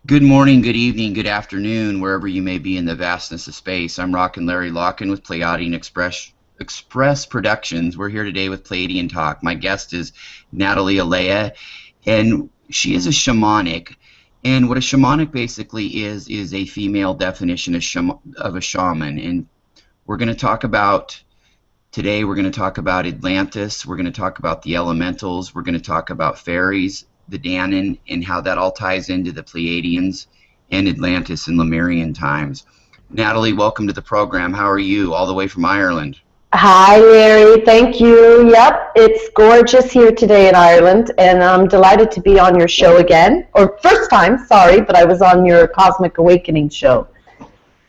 Good morning, good evening, good afternoon, wherever you may be in the vastness of space. I'm Rocken Larry Locken with Pleiadian Express Productions. We're here today with Pleiadian Talk. My guest is Natalie Alaya, and she is a shamanic. And what a shamanic basically is a female definition of a shaman. And we're going to talk about, today we're going to talk about Atlantis, we're going to talk about the elementals, we're going to talk about fairies, the Danon, and how that all ties into the Pleiadians and Atlantis and Lemurian times. Natalie, welcome to the program. How are you, all the way from Ireland? Hi, Larry. Thank you. Yep, it's gorgeous here today in Ireland, and I'm delighted to be on your show again. Or first time, sorry, but I was on your Cosmic Awakening show.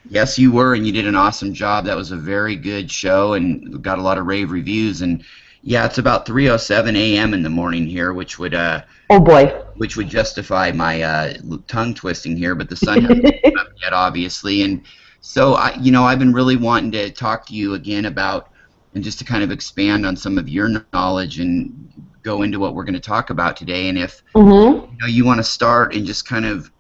Yes, you were, and you did an awesome job. That was a very good show and got a lot of rave reviews. And yeah, it's about 3:07 a.m. in the morning here, which would oh boy, which would justify my tongue twisting here, but the sun hasn't come up yet, obviously. And so I've been really wanting to talk to you again about, and just to kind of expand on some of your knowledge and go into what we're going to talk about today. And if you want to start and just kind of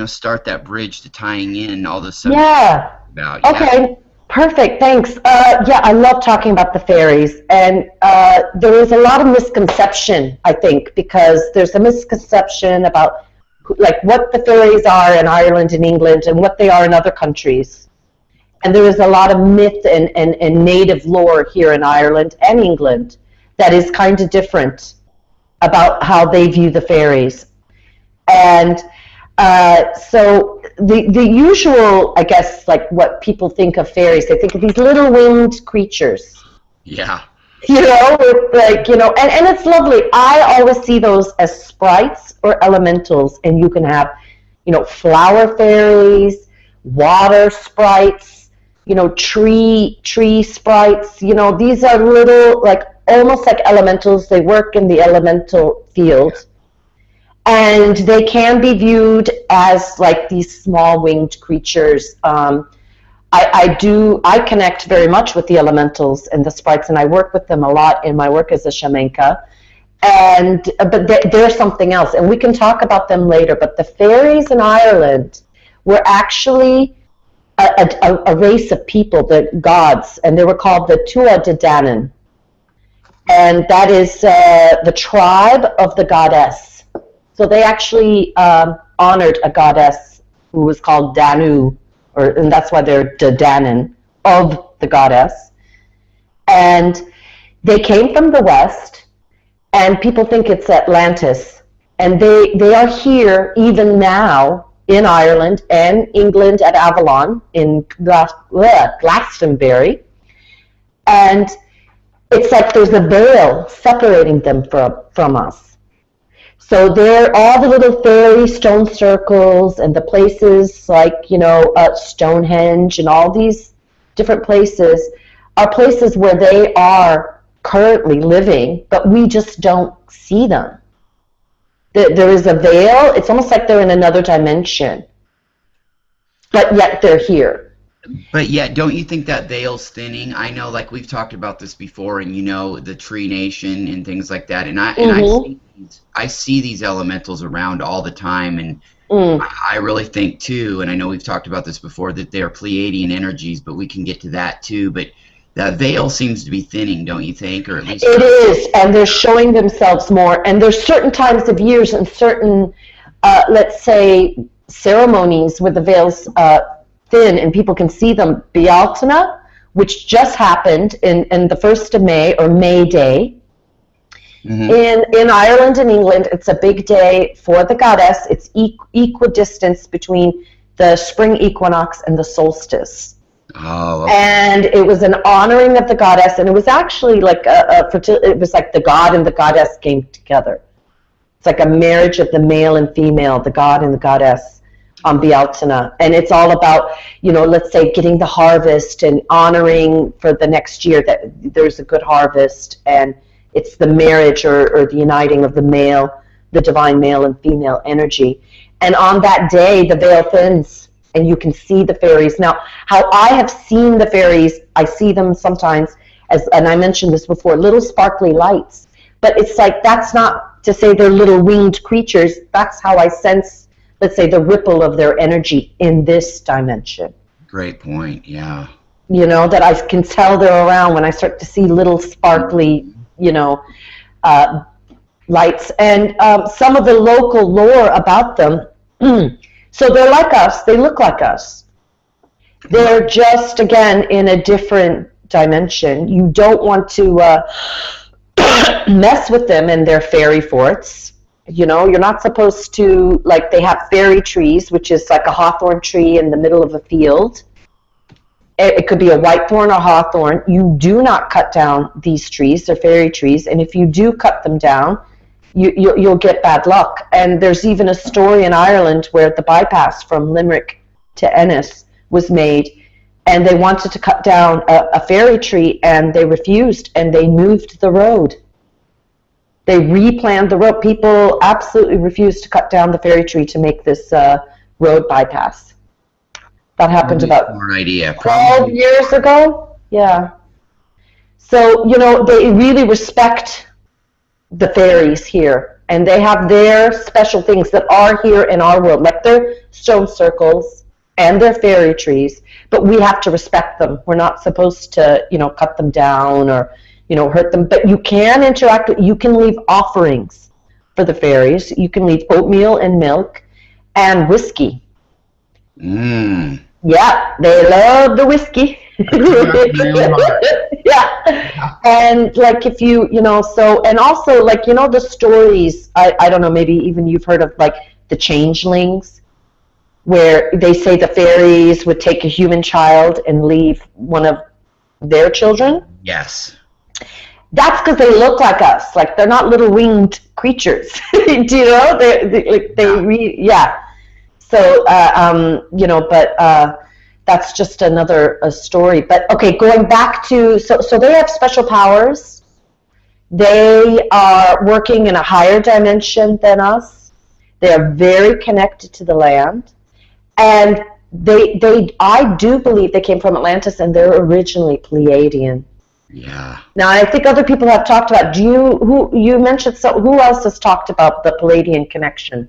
start that bridge to tying in all the subjects. Yeah. About. Okay. Perfect, thanks. Yeah, I love talking about the fairies, and there is a lot of misconception, I think, because there's a misconception about like what the fairies are in Ireland and England and what they are in other countries. And there is a lot of myth and native lore here in Ireland and England that is kind of different about how they view the fairies. And so the usual, I guess, like what people think of fairies, they think of these little winged creatures. Yeah. With like, and it's lovely. I always see those as sprites or elementals, and you can have, flower fairies, water sprites, tree sprites. These are little, like, almost like elementals. They work in the elemental field. And they can be viewed as like these small winged creatures. I connect very much with the elementals and the sprites, and I work with them a lot in my work as a shamanka. But they're something else, and we can talk about them later. But the fairies in Ireland were actually a race of people, the gods, and they were called the Tua de Danon. And that is the tribe of the goddess. So they actually honored a goddess who was called Danu, and that's why they're the Danon, of the goddess. And they came from the west, and people think it's Atlantis. And they are here even now in Ireland and England at Avalon in Glastonbury. And it's like there's a veil separating them from us. So there, all the little fairy stone circles and the places like, Stonehenge and all these different places are places where they are currently living, but we just don't see them. There is a veil. It's almost like they're in another dimension, but yet they're here. But yet, don't you think that veil's thinning? I know, like, we've talked about this before, and the Tree Nation and things like that, and I see these elementals around all the time, and I really think too, and I know we've talked about this before, that they're Pleiadian energies, but we can get to that too. But that veil seems to be thinning, don't you think? Or at least it is, and they're showing themselves more. And there's certain times of years and certain, let's say, ceremonies where the veils thin and people can see them. Bealtaine, which just happened in the 1st of May, or May Day. In Ireland and England, it's a big day for the goddess. It's equidistance between the spring equinox and the solstice. Oh, okay. And it was an honoring of the goddess, and it was actually like it was like the god and the goddess came together. It's like a marriage of the male and female, the god and the goddess on Bealtaine. And it's all about, let's say, getting the harvest and honoring for the next year that there's a good harvest, and it's the marriage or the uniting of the divine male and female energy. And on that day, the veil thins, and you can see the fairies. Now, how I have seen the fairies, I see them sometimes as, and I mentioned this before, little sparkly lights. But it's like, that's not to say they're little winged creatures. That's how I sense let's say, the ripple of their energy in this dimension. Great point. Yeah. That I can tell they're around when I start to see little sparkly, lights. And some of the local lore about them, so they're like us, they look like us. They're just, again, in a different dimension. You don't want to mess with them in their fairy forts. You're not supposed to, like, they have fairy trees, which is like a hawthorn tree in the middle of a field. It could be a whitethorn or hawthorn. You do not cut down these trees. They're fairy trees. And if you do cut them down, you'll get bad luck. And there's even a story in Ireland where the bypass from Limerick to Ennis was made, and they wanted to cut down a fairy tree, and they refused, and they moved the road. They replanned the road. People absolutely refused to cut down the fairy tree to make this road bypass. That happened about 12 years ago. Yeah. So, they really respect the fairies here, and they have their special things that are here in our world, like their stone circles and their fairy trees, but we have to respect them. We're not supposed to, cut them down or, hurt them, but you can interact with, you can leave offerings for the fairies. You can leave oatmeal and milk and whiskey. Yeah, they love the whiskey. Yeah. And like if you, so, and also like, the stories, I don't know, maybe even you've heard of like the changelings, where they say the fairies would take a human child and leave one of their children. Yes. That's because they look like us. Like they're not little winged creatures. Do you know? Yeah. So, but that's just another story. But okay, going back to, so they have special powers. They are working in a higher dimension than us. They are very connected to the land. And I do believe they came from Atlantis, and they're originally Pleiadian. Yeah. Now, I think other people have talked about. You mentioned? So, who else has talked about the Pleiadian connection?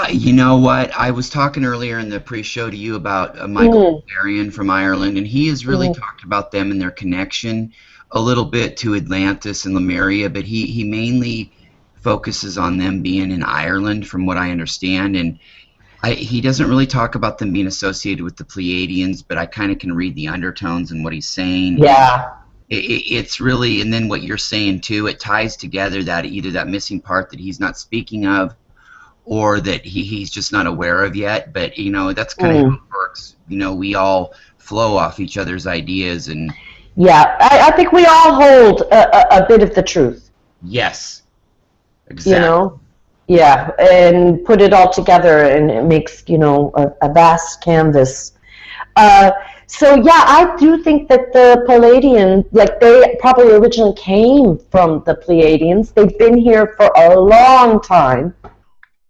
You know what? I was talking earlier in the pre-show to you about Michael Arian from Ireland, and he has really talked about them and their connection a little bit to Atlantis and Lemuria, but he mainly focuses on them being in Ireland, from what I understand, and he doesn't really talk about them being associated with the Pleiadians, but I kind of can read the undertones in what he's saying. Yeah. It's really, and then what you're saying too, it ties together that either that missing part that he's not speaking of, or that he's just not aware of yet. But that's kind of how it works. We all flow off each other's ideas, and yeah, I think we all hold a bit of the truth. Yes, exactly. Yeah, and put it all together, and it makes a vast canvas. So yeah, I do think that the Pleiadian, like they probably originally came from the Pleiadians. They've been here for a long time.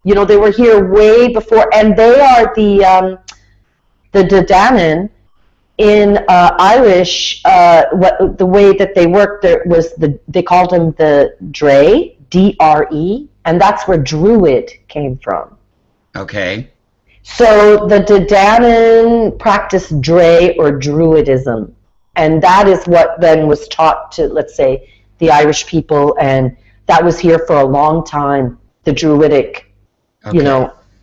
They were here way before, and they are the Danan in Irish. The way that they worked there was they called them the Dre, D-R-E, and that's where Druid came from. Okay. So the Danan practiced Dre or Druidism, and that is what then was taught to, let's say, the Irish people, and that was here for a long time, the Druidic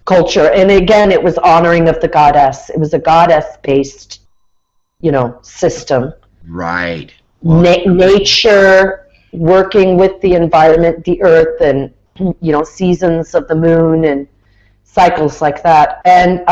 culture. And again, it was honoring of the goddess. It was a goddess-based, system. Right. Nature, working with the environment, the earth, and, seasons of the moon and cycles like that. And,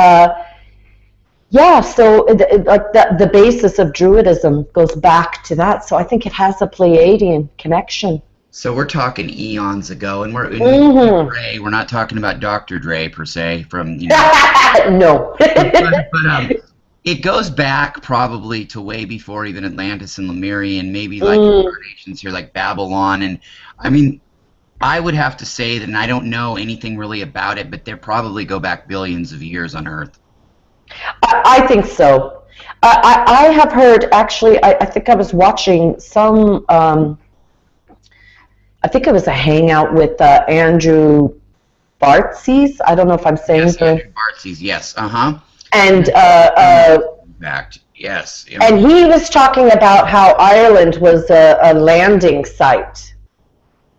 so the basis of Druidism goes back to that. So I think it has a Pleiadian connection. So we're talking eons ago, and Dre. We're not talking about Dr. Dre per se. From no. but it goes back probably to way before even Atlantis and Lemuria, and maybe like incarnations here, like Babylon. And I mean, I would have to say that, and I don't know anything really about it, but they probably go back billions of years on Earth. I think so. I have heard, actually, I think I was watching some. I think it was a hangout with Andrew Bartzies. I don't know if I'm saying Yes, the Bartzies, yes, and fact, yes. and he was talking about how Ireland was a landing site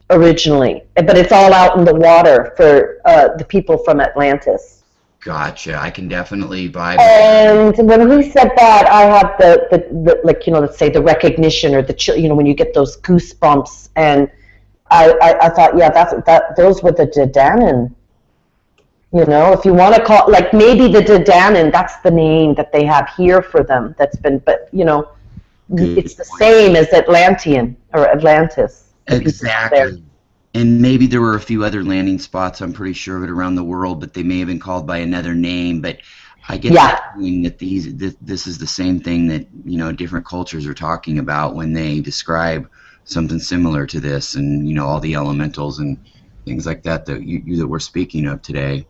originally, but it's all out in the water for the people from Atlantis. Gotcha. I can definitely vibe. And when he said that, I had the like, you know, let's say the recognition or the chill, you know, when you get those goosebumps, and I thought, yeah, those were the Dedanin. You know, if you want to call, like, maybe the Dedanin, that's the name that they have here for them. That's been, but you know, it's the same as Atlantean or Atlantis. Exactly. And maybe there were a few other landing spots, I'm pretty sure of it, around the world, but they may have been called by another name. But I get the feeling that this is the same thing that, you know, different cultures are talking about when they describe something similar to this, and, you know, all the elementals and things like that that that we're speaking of today.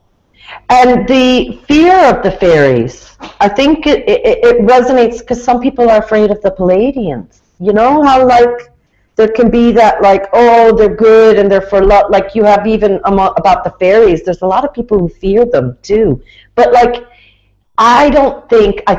And the fear of the fairies, I think it resonates because some people are afraid of the Pleiadians. You know how, like, there can be that, like, oh, they're good and they're for love. Like, you have even about the fairies, there's a lot of people who fear them too. But, like, I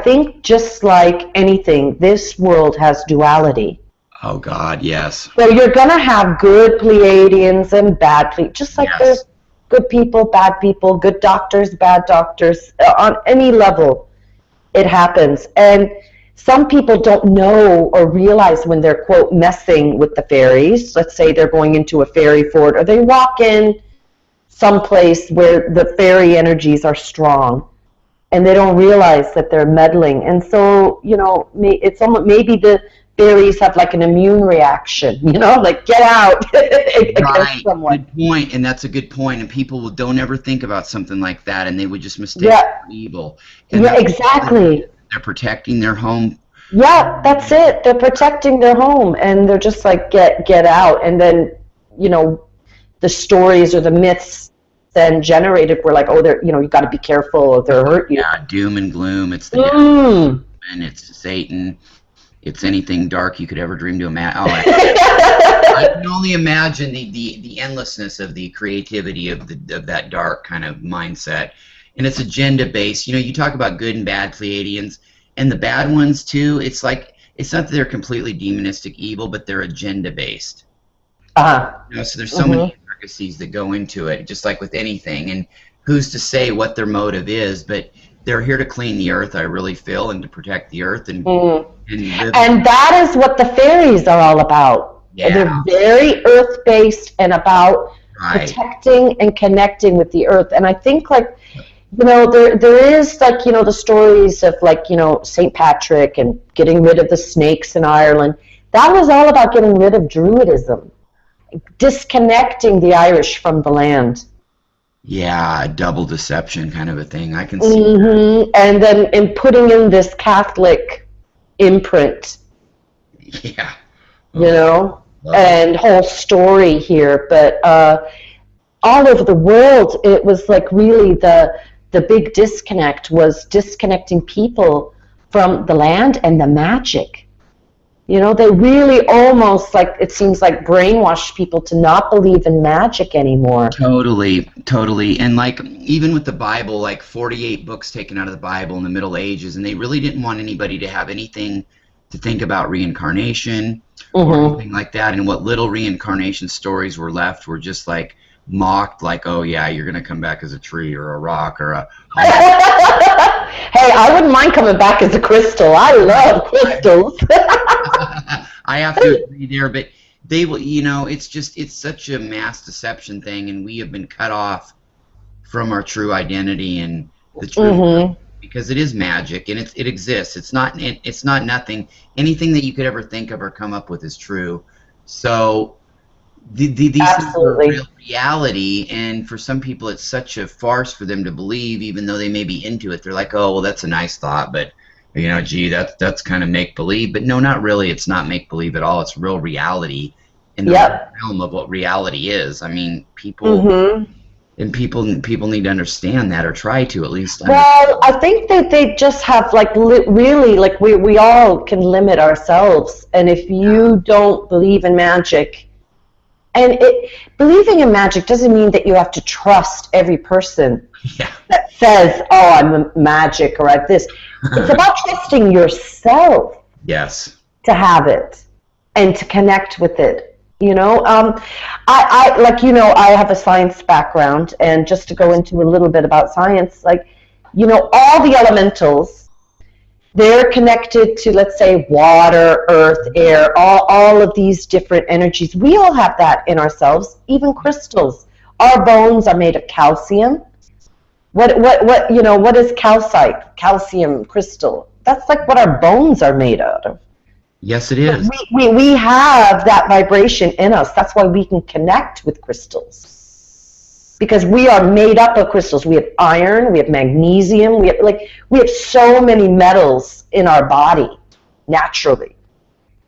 think just like anything, this world has duality. Oh, God, yes. So you're going to have good Pleiadians and bad Pleiadians, just like there's good people, bad people, good doctors, bad doctors. On any level, it happens. And some people don't know or realize when they're, quote, messing with the fairies. Let's say they're going into a fairy fort, or they walk in someplace where the fairy energies are strong, and they don't realize that they're meddling. And so, you know, it's almost, maybe the fairies have like an immune reaction, you know, like, get out against someone. Good point, and that's a good point. And people don't ever think about something like that, and they would just mistake it for evil. And exactly. They're protecting their home. Yeah, that's it. They're protecting their home, and they're just like, get out. And then, you know, the stories or the myths then generated were like, oh, they're, you know, you got to be careful, or they'll hurt you. Yeah, doom and gloom. It's the devil, and it's Satan. It's anything dark you could ever dream to imagine. Oh, I can only imagine the endlessness of the creativity of that dark kind of mindset. And it's agenda based. You know, you talk about good and bad Pleiadians, and the bad ones too. It's like, it's not that they're completely demonistic evil, but they're agenda based. You know, so there's so many intricacies that go into it, just like with anything. And who's to say what their motive is? But they're here to clean the earth, I really feel, and to protect the earth and live. And that is what the fairies are all about. Yeah. They're very earth-based and about protecting and connecting with the earth. And I think, like, you know, there is, like, you know, the stories of, like, you know, St. Patrick and getting rid of the snakes in Ireland. That was all about getting rid of Druidism, disconnecting the Irish from the land. Yeah, a double deception kind of a thing. I can see that. And then putting in this Catholic imprint. Yeah. You know, and whole story here. But all over the world, it was like really the big disconnect was disconnecting people from the land and the magic. You know, they really almost, like, it seems like, brainwashed people to not believe in magic anymore. Totally. And, like, even with the Bible, like 48 books taken out of the Bible in the Middle Ages, and they really didn't want anybody to have anything to think about reincarnation or anything like that. And what little reincarnation stories were left were just, like, mocked, like, oh yeah, you're going to come back as a tree or a rock or a... Hey, I wouldn't mind coming back as a crystal. I love crystals. I have to agree there, but they will, you know, it's such a mass deception thing, and we have been cut off from our true identity and the true, because it is magic, and it exists. It's not nothing. Anything that you could ever think of or come up with is true. So these things are real reality, and for some people it's such a farce for them to believe, even though they may be into it. They're like, oh, well, that's a nice thought, but, you know, gee, that's kind of make-believe. But no, not really. It's not make-believe at all. It's real reality in the realm of what reality is. I mean, people and people need to understand that, or try to, at least. Well, I think that they just have, like, really, like, we all can limit ourselves. And if you don't believe in magic, And believing in magic doesn't mean that you have to trust every person that says, oh, I'm magic or I'm this. It's about trusting yourself. Yes. To have it and to connect with it. You know, I like, you know, I have a science background, and just to go into a little bit about science, like, you know, all the elementals, they're connected to, let's say, water, earth, air, all of these different energies. We all have that in ourselves, even crystals. Our bones are made of calcium. What you know, what is calcite? Calcium crystal. That's like what our bones are made out of. Yes, it is. We have that vibration in us. That's why we can connect with crystals. Because we are made up of crystals. We have iron, we have magnesium, we have so many metals in our body naturally.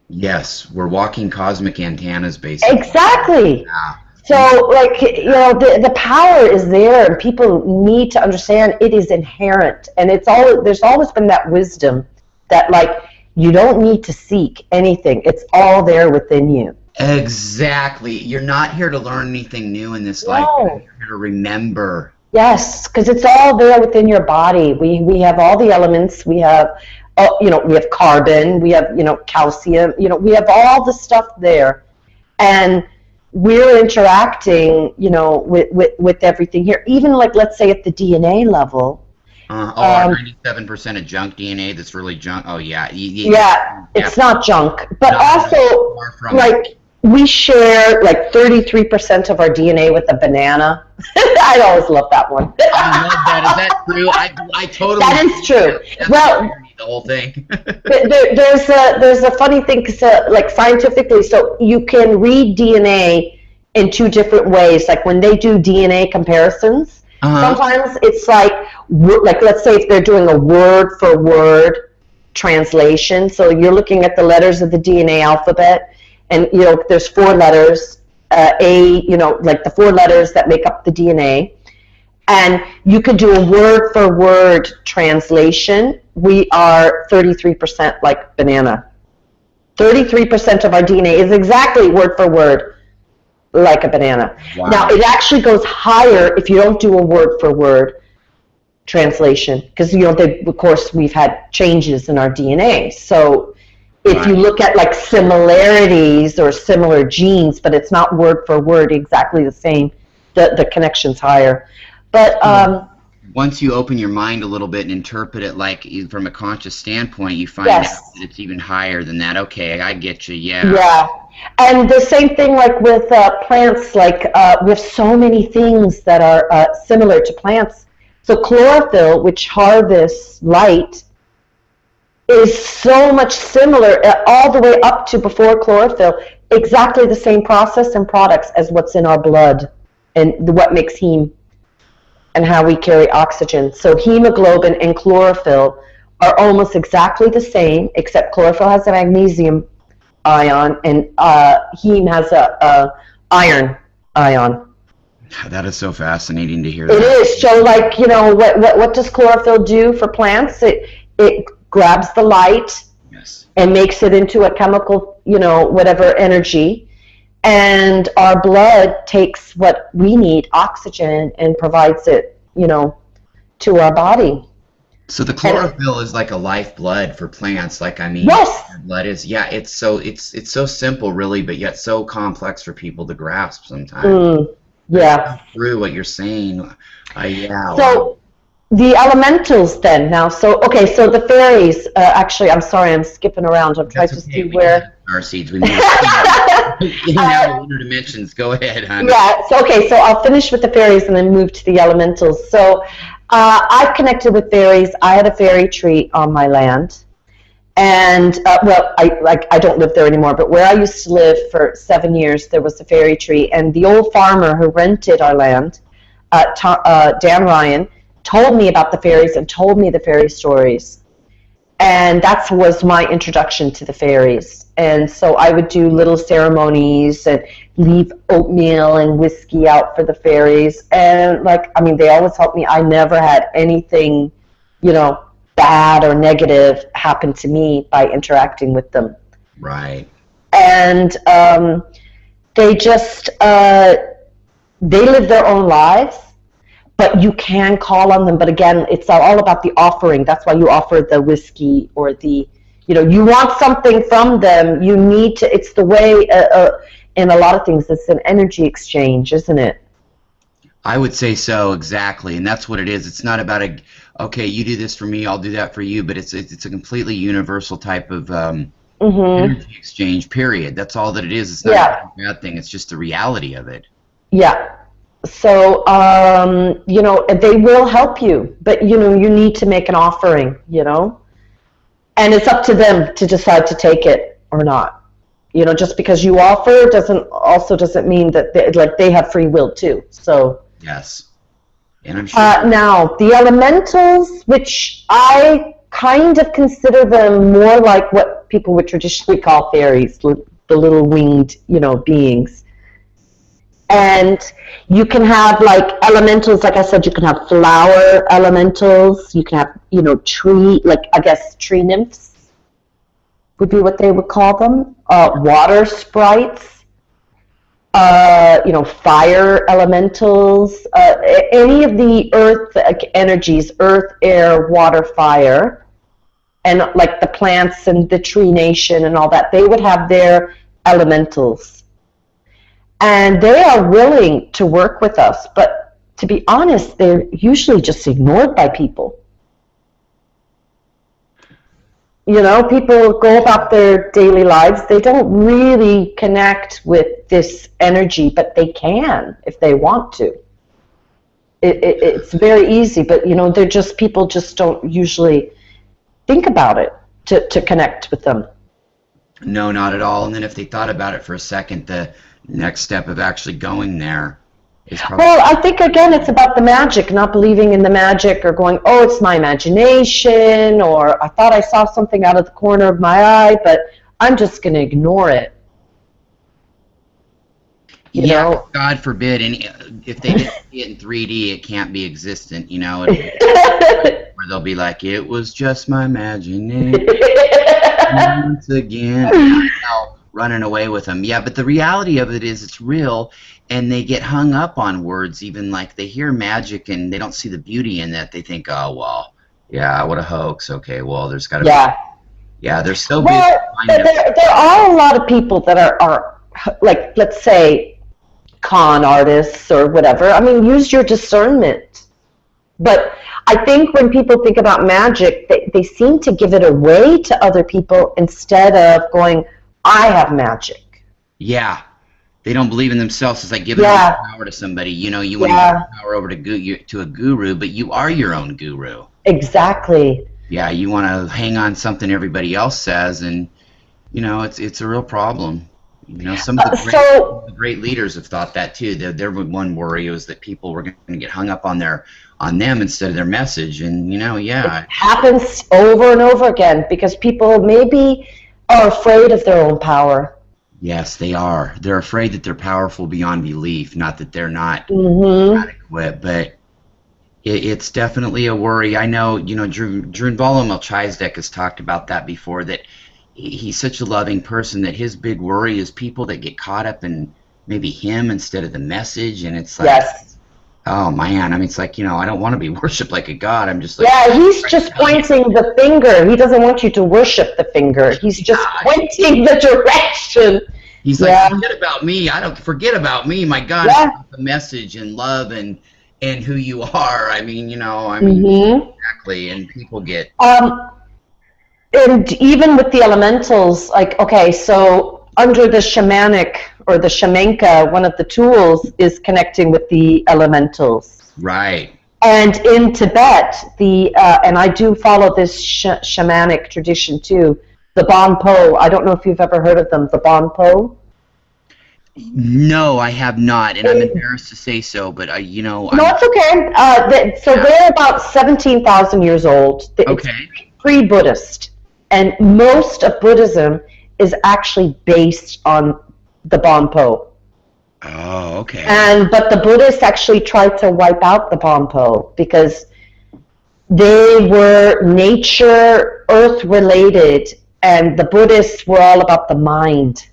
Yes, we're walking cosmic antennas, basically. Exactly. Yeah. So, like, you know, the power is there, and people need to understand it is inherent. And there's always been that wisdom that, like, you don't need to seek anything. It's all there within you. Exactly. You're not here to learn anything new in this life. You're here to remember. Yes, because it's all there within your body. We have all the elements. We have, you know, we have carbon. We have, you know, calcium. You know, we have all the stuff there, and we're interacting, you know, with everything here. Even, like, let's say at the DNA level. 97% of junk DNA that's really junk. Oh, yeah. Yeah, it's not junk. But also, like, we share, like, 33% of our DNA with a banana. I always love that one. I love that. Is that true? I totally. That is true. Well, the whole thing. there's a funny thing, cause, like, scientifically, so you can read DNA in two different ways. Like, when they do DNA comparisons, sometimes it's like, let's say if they're doing a word for word translation. So you're looking at the letters of the DNA alphabet, and, you know, there's 4 letters, you know, like the 4 letters that make up the DNA. And you could do a word for word translation. We are 33% like banana. 33% of our DNA is exactly word for word like a banana. Wow. Now, it actually goes higher if you don't do a word for word translation, because, you know, of course, we've had changes in our DNA. So if you look at, like, similarities or similar genes, but it's not word for word exactly the same, the connection's higher. But once you open your mind a little bit and interpret it, like, from a conscious standpoint, you find out that it's even higher than that. Okay, I get you. Yeah. And the same thing, like, with plants. Like, we have so many things that are similar to plants. So chlorophyll, which harvests light, is so much similar, all the way up to before chlorophyll, exactly the same process and products as what's in our blood and what makes heme and how we carry oxygen. So hemoglobin and chlorophyll are almost exactly the same, except chlorophyll has a magnesium ion and heme has a iron ion. That is so fascinating to hear. It is. So, like, you know, what does chlorophyll do for plants? It grabs the light and makes it into a chemical, you know, whatever energy. And our blood takes what we need, oxygen, and provides it, you know, to our body. So the chlorophyll is like a lifeblood for plants. Like, I mean, blood is, it's so simple, really, but yet so complex for people to grasp sometimes. Through what you're saying. So the elementals then now. So so the fairies. Actually, I'm sorry, I'm skipping around. I'm trying to see where. Our seeds. We moved now lunar dimensions. Go ahead, honey. Yeah. So I'll finish with the fairies and then move to the elementals. So I've connected with fairies. I had a fairy tree on my land, and I don't live there anymore. But where I used to live for 7 years, there was a fairy tree, and the old farmer who rented our land, Dan Ryan, told me about the fairies and told me the fairy stories. And that was my introduction to the fairies. And so I would do little ceremonies and leave oatmeal and whiskey out for the fairies. And, like, I mean, they always helped me. I never had anything, you know, bad or negative happen to me by interacting with them. Right. And They just, they live their own lives, but you can call on them. But again, it's all about the offering. That's why you offer the whiskey or the, you want something from them. You need to, it's the way, in a lot of things, it's an energy exchange, isn't it? I would say so, exactly, and that's what it is. It's not about okay, you do this for me, I'll do that for you, but it's a completely universal type of energy exchange. Period. That's all that it is. It's not a bad thing. It's just the reality of it. Yeah. So they will help you, but you need to make an offering. And it's up to them to decide to take it or not. Just because you offer doesn't mean that they have free will too. So. Yes, and I'm sure. Now, the elementals, which I kind of consider them more like what people would traditionally call fairies, the little winged, beings. And you can have elementals, like I said, you can have flower elementals, you can have, tree, tree nymphs would be what they would call them, water sprites. Fire elementals, any of the earth energies, earth, air, water, fire, and like the plants and the tree nation and all that, they would have their elementals. And they are willing to work with us, but to be honest, they're usually just ignored by people. People go about their daily lives. They don't really connect with this energy, but they can if they want to. It's very easy, but people just don't usually think about it to connect with them. No, not at all. And then if they thought about it for a second, the next step of actually going there is probably... Well, I think, again, it's about the magic, not believing in the magic or going, oh, it's my imagination, or I thought I saw something out of the corner of my eye, but I'm just going to ignore it. You know? God forbid, if they didn't see it in 3D, it can't be existent, where they'll be like, it was just my imagination. Once again, running away with them. Yeah, but the reality of it is it's real, and they get hung up on words, even like they hear magic and they don't see the beauty in that. They think, oh, well, yeah, what a hoax. Okay, well, there's got to be... Yeah, they're so busy. Well, there are a lot of people that are like, let's say, con artists or whatever. I mean, use your discernment. But I think when people think about magic, they seem to give it away to other people instead of going, I have magic. Yeah. They don't believe in themselves. It's like giving power to somebody. You want to give power over to a guru, but you are your own guru. Exactly. Yeah, you want to hang on something everybody else says, and it's a real problem. Some of the great leaders have thought that too. Their one worry was that people were going to get hung up on them instead of their message, and it happens over and over again because people maybe are afraid of their own power. Yes, they are. They're afraid that they're powerful beyond belief, not that they're not adequate, but it's definitely a worry. I know, Drunvalo Melchizedek has talked about that before, that he's such a loving person that his big worry is people that get caught up in maybe him instead of the message, and it's like, oh man, I mean, it's like, I don't want to be worshipped like a god. I'm just like... Yeah, he's just pointing the finger. He doesn't want you to worship the finger. He's just pointing the direction. He's like, forget about me. Forget about me. My God, it's about the message and love and who you are. I mean, exactly. And people get... And even with the elementals, like, okay, so under the shamanic or the shamanka, one of the tools is connecting with the elementals. Right. And in Tibet, and I do follow this shamanic tradition too, the Bon Po. I don't know if you've ever heard of them, the Bon Po. No, I have not, and I'm embarrassed to say so, but No, it's okay. They're about 17,000 years old. Okay. It's pre-Buddhist. And most of Buddhism is actually based on the Bon Po. Oh, okay. But the Buddhists actually tried to wipe out the Bon Po because they were nature, earth related, and the Buddhists were all about the mind.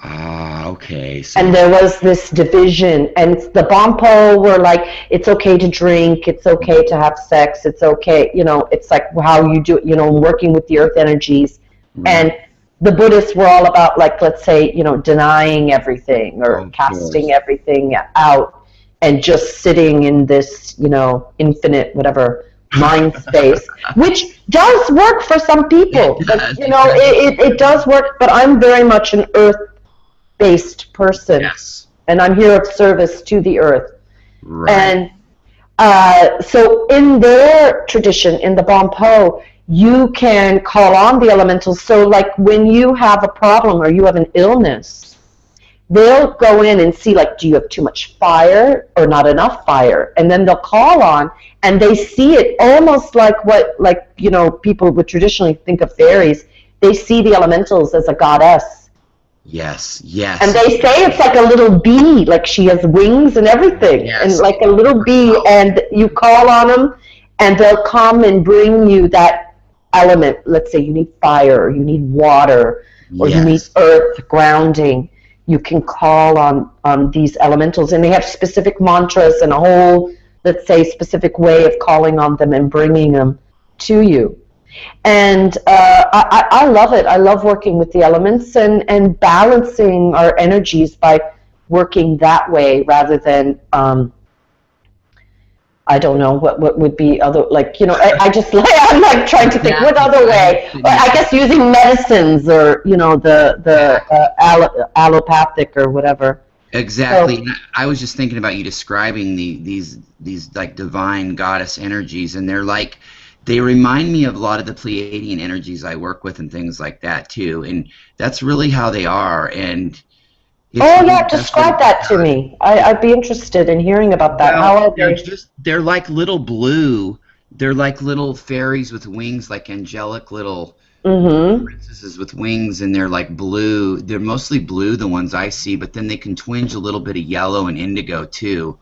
Ah, okay. So And there was this division, and the Bompo were like, it's okay to drink, it's okay to have sex, it's okay, it's like how you do it, working with the earth energies. right. And the Buddhists were all about, like, let's say, denying everything or Of casting course. everything out and just sitting in this, infinite, whatever, mind space, which does work for some It people. But, does. it does work, but I'm very much an earth-based person, Yes. and I'm here of service to the earth. Right. And so in their tradition, in the Bompo, you can call on the elementals. So like when you have a problem or you have an illness, they'll go in and see, like, do you have too much fire or not enough fire? And then they'll call on, and they see it almost like what, like, people would traditionally think of fairies. They see the elementals as a goddess. Yes. And Yes. they say it's like a little bee, like she has wings and everything, and Yes. like a little bee, and you call on them, and they'll come and bring you that element. Let's say you need fire, or you need water, or you need Yes. earth grounding. You can call on these elementals, and they have specific mantras and a whole, let's say, specific way of calling on them and bringing them to you. And I love it. I love working with the elements and balancing our energies by working that way rather than, I don't know, what would be other, like, I just, like, I'm like trying to think what other way. I guess using medicines or, the allopathic or whatever. Exactly. So, And I was just thinking about you describing these like divine goddess energies, and they remind me of a lot of the Pleiadian energies I work with and things like that too. And that's really how they are. And it's oh really yeah, just what describe that to me. I'd be interested in hearing about that. How well, are they? they're like little blue. They're like little fairies with wings, like angelic little Mm-hmm. princesses with wings, and they're like blue. They're mostly blue, the ones I see, but then they can twinge a little bit of yellow and indigo too.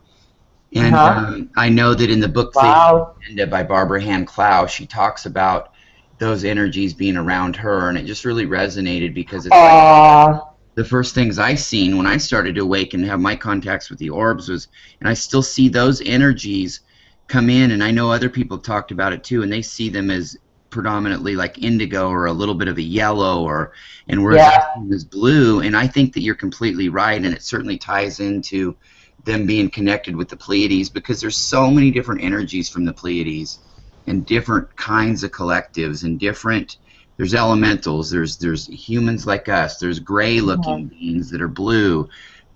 And Uh-huh. I know that in the book Pleiadian Wow. by Barbara Hand Clow, she talks about those energies being around her, and it just really resonated because it's like Aw. the first things I seen when I started to awaken and have my contacts with the orbs was, and I still see those energies come in, and I know other people talked about it too, and they see them as predominantly like indigo or a little bit of a yellow, and whereas I Yeah. see them as blue, and I think that you're completely right, and it certainly ties into them being connected with the Pleiades because there's so many different energies from the Pleiades and different kinds of collectives and different there's elementals, there's humans like us, there's gray looking beings that are blue,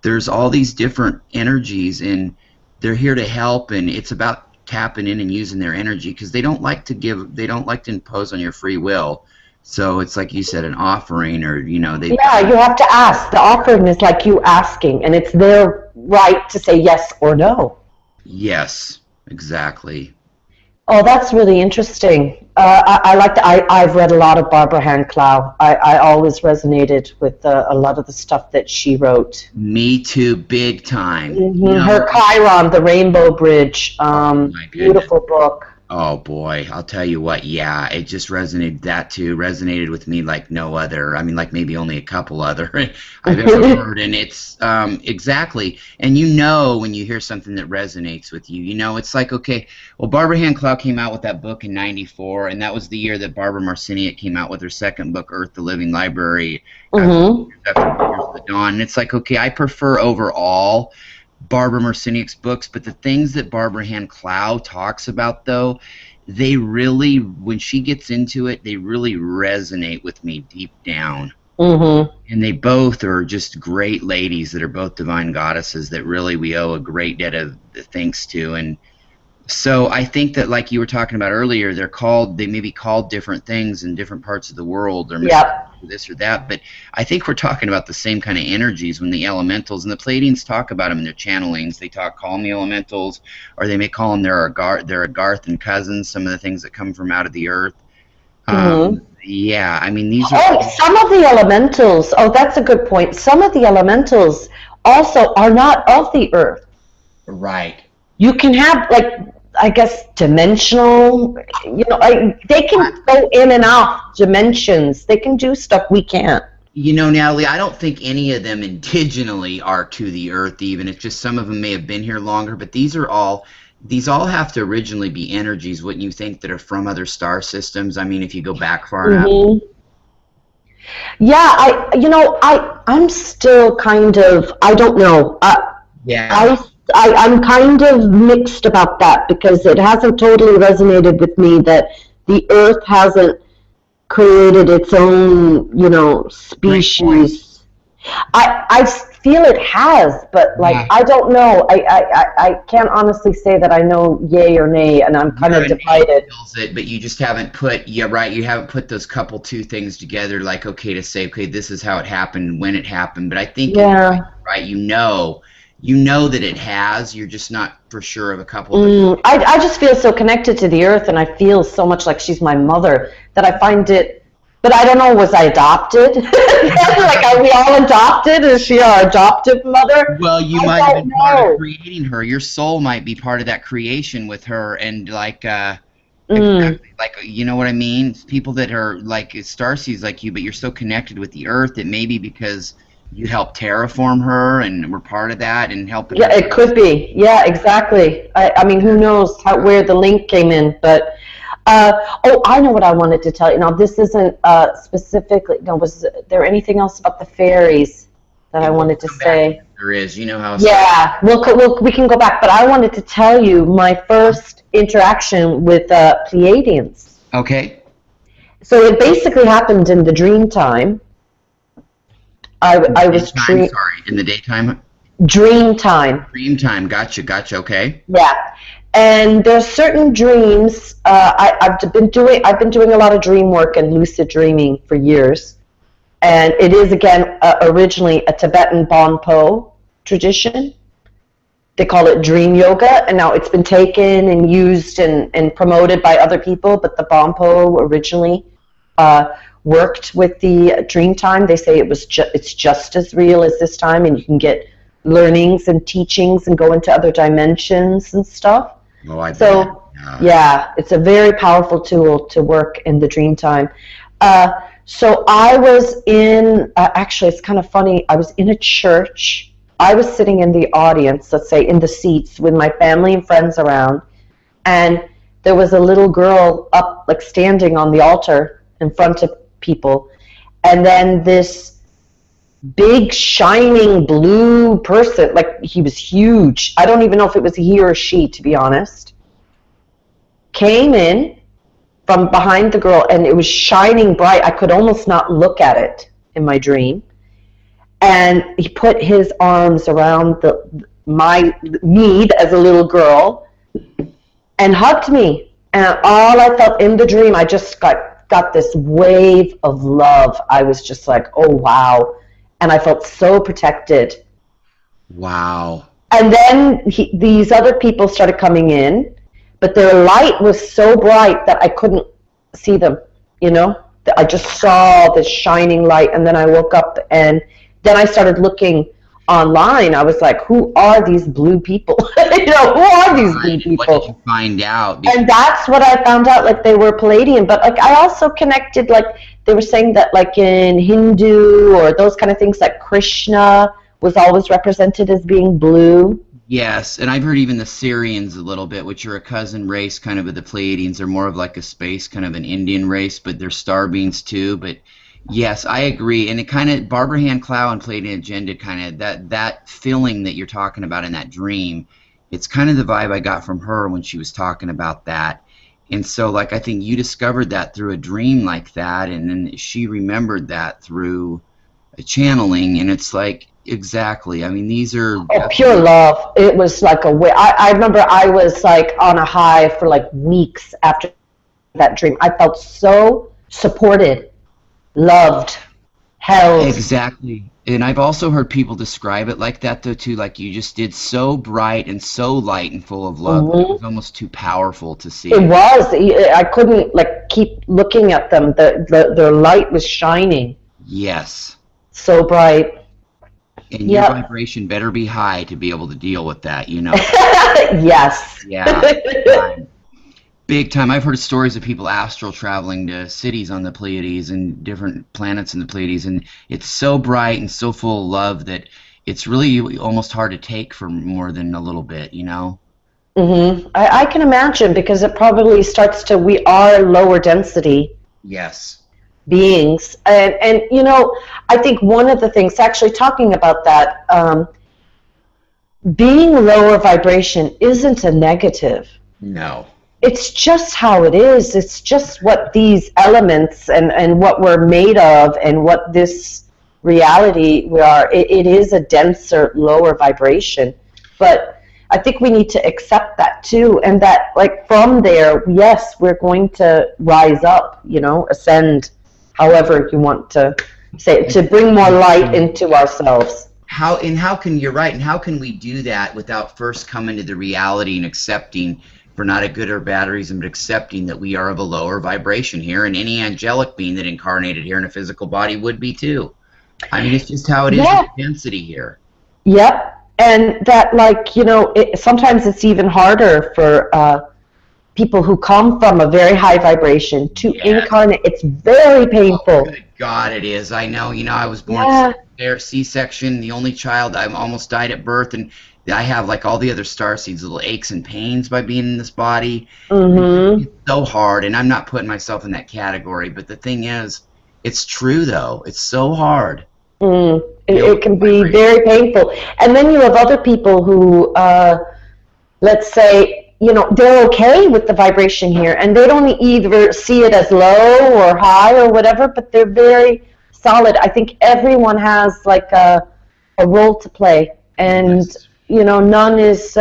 there's all these different energies, and they're here to help, and it's about tapping in and using their energy because they don't like to impose on your free will. So it's like you said, an offering, or they Yeah, you have to ask. The offering is like you asking, and it's their right to say yes or no. yes, exactly. Oh, that's really interesting. I like that. I've read a lot of Barbara Hand Clow. I always resonated with a lot of the stuff that she wrote. Me too, big time. Her Chiron, The Rainbow Bridge, Oh my goodness. beautiful book. Oh boy, I'll tell you what, yeah, it just resonated, that too resonated with me like no other. I mean, like maybe only a couple other I've ever heard, and it's exactly. And when you hear something that resonates with you, it's like, okay, well, Barbara Hand Clow came out with that book in '94, and that was the year that Barbara Marciniak came out with her second book, Earth, the Living Library, Mm-hmm. after Years of the Dawn. And it's like, okay, I prefer overall Barbara Marciniak's books, but the things that Barbara Hand Clow talks about, though, they really, when she gets into it, they really resonate with me deep down. Mm-hmm. And they both are just great ladies that are both divine goddesses that really we owe a great debt of thanks to. And so I think that, like you were talking about earlier, they may be called different things in different parts of the world, or Yep. this or that, but I think we're talking about the same kind of energies when the elementals, and the Pleiadians talk about them in their channelings. They call them the elementals, or they may call them their Agarth and cousins, some of the things that come from out of the earth. Mm-hmm. Yeah, I mean, these are Oh, some of the elementals. Oh, that's a good point. Some of the elementals also are not of the earth. right. You can have, like, I guess, dimensional, they can go in and out dimensions. They can do stuff we can't. Natalie, I don't think any of them indigenally are to the Earth even. It's just some of them may have been here longer, but these all have to originally be energies, wouldn't you think, that are from other star systems? I mean, if you go back far enough. Yeah, I'm still kind of, I don't know. Yeah. I'm kind of mixed about that because it hasn't totally resonated with me that the Earth hasn't created its own, species. I feel it has, but like I don't know. I can't honestly say that I know yay or nay, and I'm kind of divided. But you just haven't put you haven't put those couple two things together, like to say this is how it happened, when it happened. But I think right, you know that it has. You're just not for sure of a couple. I just feel so connected to the Earth, and I feel so much like she's my mother that I find it. But I don't know, was I adopted? Like, are we all adopted? Is she our adoptive mother? Well, you might have been part of creating her. Your soul might be part of that creation with her, and exactly, like, you know what I mean? People that are like starseeds like you, but you're so connected with the Earth that maybe because you helped terraform her and were part of that and helping. Yeah, it could be. Yeah, exactly. I mean, who knows where the link came in, but. I know what I wanted to tell you. Now, this isn't specifically. No, was there anything else about the fairies that I wanted to say? There is. You know how. Yeah, we can go back, but I wanted to tell you my first interaction with Pleiadians. Okay. So it basically happened in the dream time. I was sorry, in the daytime. Dream time. Dream time. Gotcha. Okay. Yeah. And there's certain dreams. I've been doing a lot of dream work and lucid dreaming for years, and it is again originally a Tibetan Bonpo tradition. They call it dream yoga, and now it's been taken and used and promoted by other people. But the Bonpo originally worked with the dream time. They say it's just as real as this time, and you can get learnings and teachings and go into other dimensions and stuff. Yeah, it's a very powerful tool to work in the dream time. So I was in, actually it's kind of funny, I was in a church. I was sitting in the audience, let's say in the seats with my family and friends around, and there was a little girl up, like standing on the altar in front of people, and then this big shining blue person, like he was huge. I don't even know if it was he or she, to be honest. Came in from behind the girl, and it was shining bright. I could almost not look at it in my dream. And he put his arms around me as a little girl and hugged me. And all I felt in the dream, I just got this wave of love. I was just like, oh wow. And I felt so protected. Wow. And then these other people started coming in, but their light was so bright that I couldn't see them, I just saw this shining light, and then I woke up, and then I started looking online. I was like, who are these blue people? Who are these blue people? What did you find out? And that's what I found out, like they were Pleiadian, but like I also connected, like they were saying that like in Hindu or those kind of things, like Krishna was always represented as being blue. Yes, and I've heard even the Syrians a little bit, which are a cousin race kind of the Pleiadians. They're more of like a space, kind of an Indian race, but they're star beings too. But yes, I agree. And it kind of, Barbara Hand Clow and Pleiadian Agenda, kind of that feeling that you're talking about in that dream, it's kind of the vibe I got from her when she was talking about that. And so, like, I think you discovered that through a dream like that, and then she remembered that through a channeling, and it's like, exactly. I mean, these are pure love. It was like I remember I was like on a high for like weeks after that dream. I felt so supported, loved, held. Exactly. And I've also heard people describe it like that though too, like you just did, so bright and so light and full of love. Mm-hmm. It was almost too powerful to see. It was. I couldn't like keep looking at them. Their light was shining. Yes. So bright. And your vibration better be high to be able to deal with that, Yes. Yeah. Big time. I've heard stories of people astral traveling to cities on the Pleiades and different planets in the Pleiades, and it's so bright and so full of love that it's really almost hard to take for more than a little bit, you know? I can imagine because it probably starts to, we are lower density Yes. beings. And I think one of the things, actually talking about that, being lower vibration isn't a negative. No. It's just how it is. It's just what these elements and what we're made of and what this reality we are. It is a denser, lower vibration. But I think we need to accept that too. And that, like, from there, yes, we're going to rise up, ascend, however you want to say it, to bring more light into ourselves. You're right, and how can we do that without first coming to the reality and accepting, for not a good or bad reason, but accepting that we are of a lower vibration here, and any angelic being that incarnated here in a physical body would be too. I mean, it's just how it is with density here. Yep. And that, sometimes it's even harder for people who come from a very high vibration to incarnate. It's very painful. Oh, good God, it is. I know. I was born C-section, the only child. I almost died at birth, and I have, like all the other starseeds, little aches and pains by being in this body. It's so hard, and I'm not putting myself in that category, but the thing is, it's true, though. It's so hard. It can be very painful. And then you have other people who, let's say, they're okay with the vibration here, and they don't either see it as low or high or whatever, but they're very solid. I think everyone has like a role to play, and none is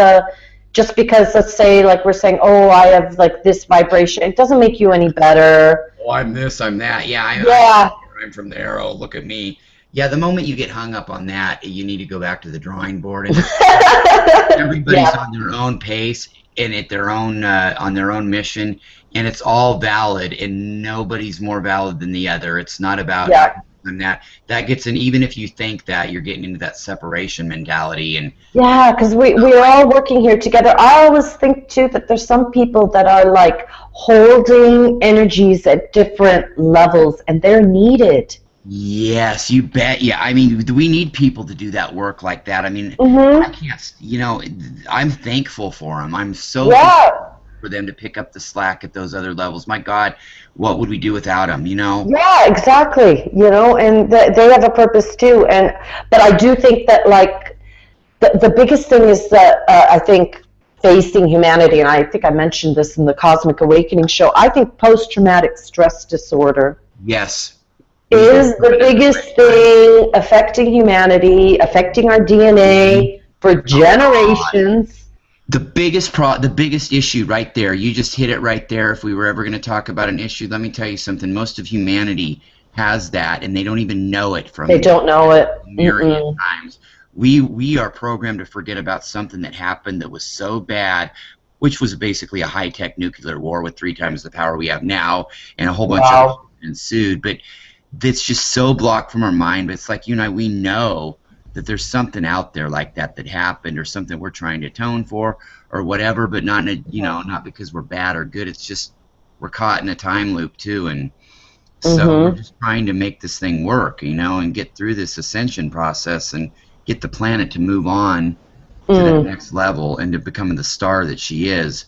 just because, let's say, like we're saying, oh, I have like this vibration. It doesn't make you any better. Oh, I'm this, I'm that. I'm from there. Oh, look at me. Yeah, the moment you get hung up on that, you need to go back to the drawing board. And everybody's on their own pace and at their own on their own mission, and it's all valid, and nobody's more valid than the other. It's not about that gets in. Even if you think that, you're getting into that separation mentality. And because we're all working here together. I always think too that there's some people that are like holding energies at different levels, and they're needed. Yes, you bet. Yeah, I mean, we need people to do that work like that. I mean, I can't, I'm thankful for them. I'm so thankful for them to pick up the slack at those other levels. My God, what would we do without them, Yeah, exactly. And they have a purpose too. But I do think that, like, the biggest thing is that I think facing humanity, and I think I mentioned this in the Cosmic Awakening show, I think post-traumatic stress disorder. Yes. Is the biggest thing affecting humanity, affecting our DNA for generations. The biggest issue right there, you just hit it right there. If we were ever going to talk about an issue, let me tell you something. Most of humanity has that, and they don't even know it. They don't know it. Myriad times. We are programmed to forget about something that happened that was so bad, which was basically a high-tech nuclear war with 3 times the power we have now, and a whole bunch of ensued. But that's just so blocked from our mind. But it's like, we know that there's something out there like that happened, or something we're trying to atone for, or whatever. But not in a, not because we're bad or good. It's just we're caught in a time loop too, and so we're just trying to make this thing work, and get through this ascension process and get the planet to move on to the next level and to becoming the star that she is.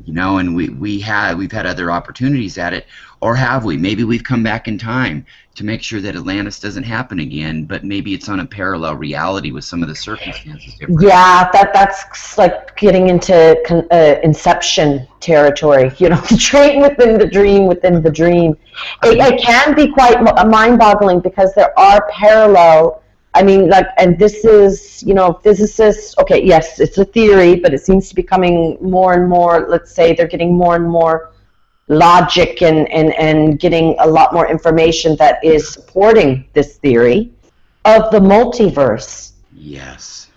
And we've had other opportunities at it, or have we? Maybe we've come back in time to make sure that Atlantis doesn't happen again, but maybe it's on a parallel reality with some of the circumstances different. Yeah, that's like getting into Inception territory. The dream within the dream within the dream. It can be quite mind-boggling because there are parallel. I mean, like, and this is, physicists, okay, yes, it's a theory, but it seems to be becoming more and more, let's say, they're getting more and more logic and getting a lot more information that is supporting this theory of the multiverse. Yes.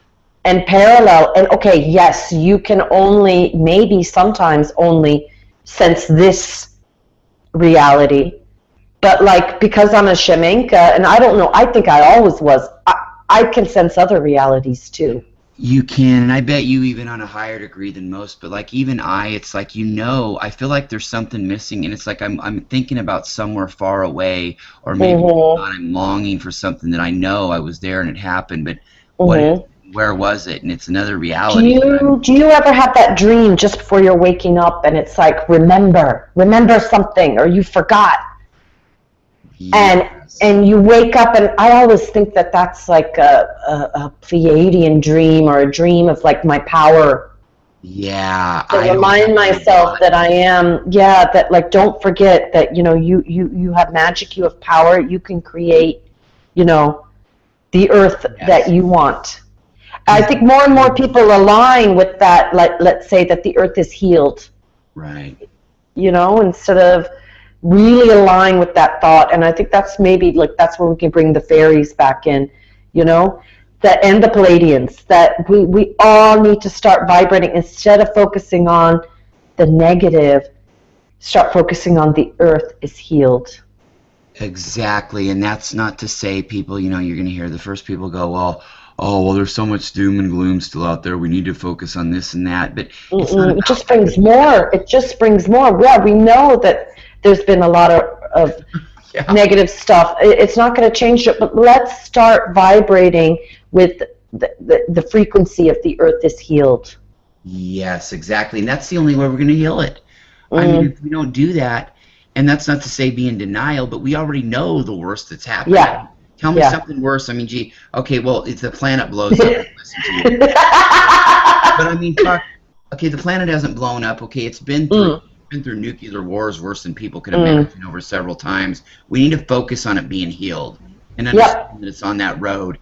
And parallel, and okay, yes, you can only, maybe sometimes only sense this reality. But, like, because I'm a shamanka, and I don't know, I think I always was, I can sense other realities too. You can, and I bet you even on a higher degree than most, but like even it's like, I feel like there's something missing, and it's like I'm thinking about somewhere far away, or maybe Mm-hmm. I'm longing for something that I know I was there and it happened, but Mm-hmm. where was it? And it's another Do reality that I'm. you ever have that dream just before you're waking up and it's like remember something or you forgot and Yes. you wake up and I always think that that's like a Pleiadian dream or a dream of like my power Yeah, to I don't remind have that a myself lot. that I am, that like don't forget that you have magic, you have power, you can create, you know, the earth that Yes, you want. I because think more and more people align with that, like let's say that the earth is healed, right. instead of really align with that thought. And I think that's maybe like that's where we can bring the fairies back in, you know, that and the Palladians, that we all need to start vibrating instead of focusing on the negative, start focusing on the earth is healed. Exactly, and that's not to say people, you're going to hear the first people go, well, oh, well, there's so much doom and gloom still out there. We need to focus on this and that, but it's not Mm-mm. It about just that. brings more. It just brings more. Yeah, we know that there's been a lot of Yeah. negative stuff. It's not going to change it, but let's start vibrating with the frequency of the earth is healed. Yes, exactly, and that's the only way we're going to heal it. I mean, Mm, if we don't do that, and that's not to say be in denial, but we already know the worst that's happening. yeah, Tell me yeah. something worse. I mean, gee, okay, well, if the planet blows up, listen to you. But I mean, talk. Okay, the planet hasn't blown up. Okay, it's mm, been through nuclear wars worse than people could mm. imagine over several times. We need to focus on it being healed and Yep. understand that it's on that road.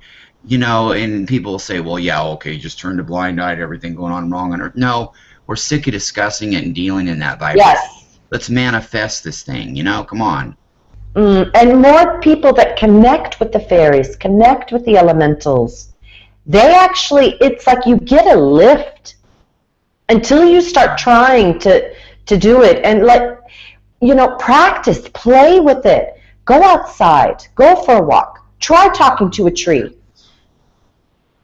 And people will say, "Well, yeah, okay, just turned a blind eye to everything going on wrong on Earth." No, we're sick of discussing it and dealing in that vibration. Yes. Let's manifest this thing. Come on. And more people that connect with the fairies, connect with the elementals, they actually, it's like you get a lift until you start trying to do it and let practice, play with it, go outside, go for a walk, try talking to a tree,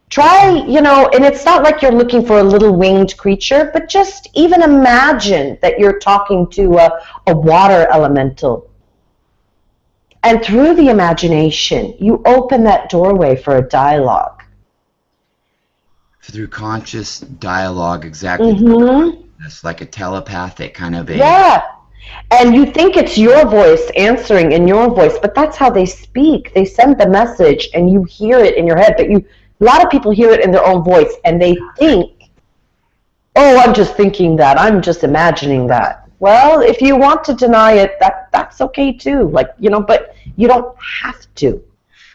try, and it's not like you're looking for a little winged creature, but just even imagine that you're talking to a water elemental. And through the imagination, you open that doorway for a dialogue. Through conscious dialogue, exactly. Mm-hmm. It's like a telepathic kind of a. Yeah. And you think it's your voice answering in your voice, but that's how they speak. They send the message and you hear it in your head, but a lot of people hear it in their own voice and they think, oh, I'm just thinking that. I'm just imagining that. Well, if you want to deny it, that's okay too. Like, but you don't have to.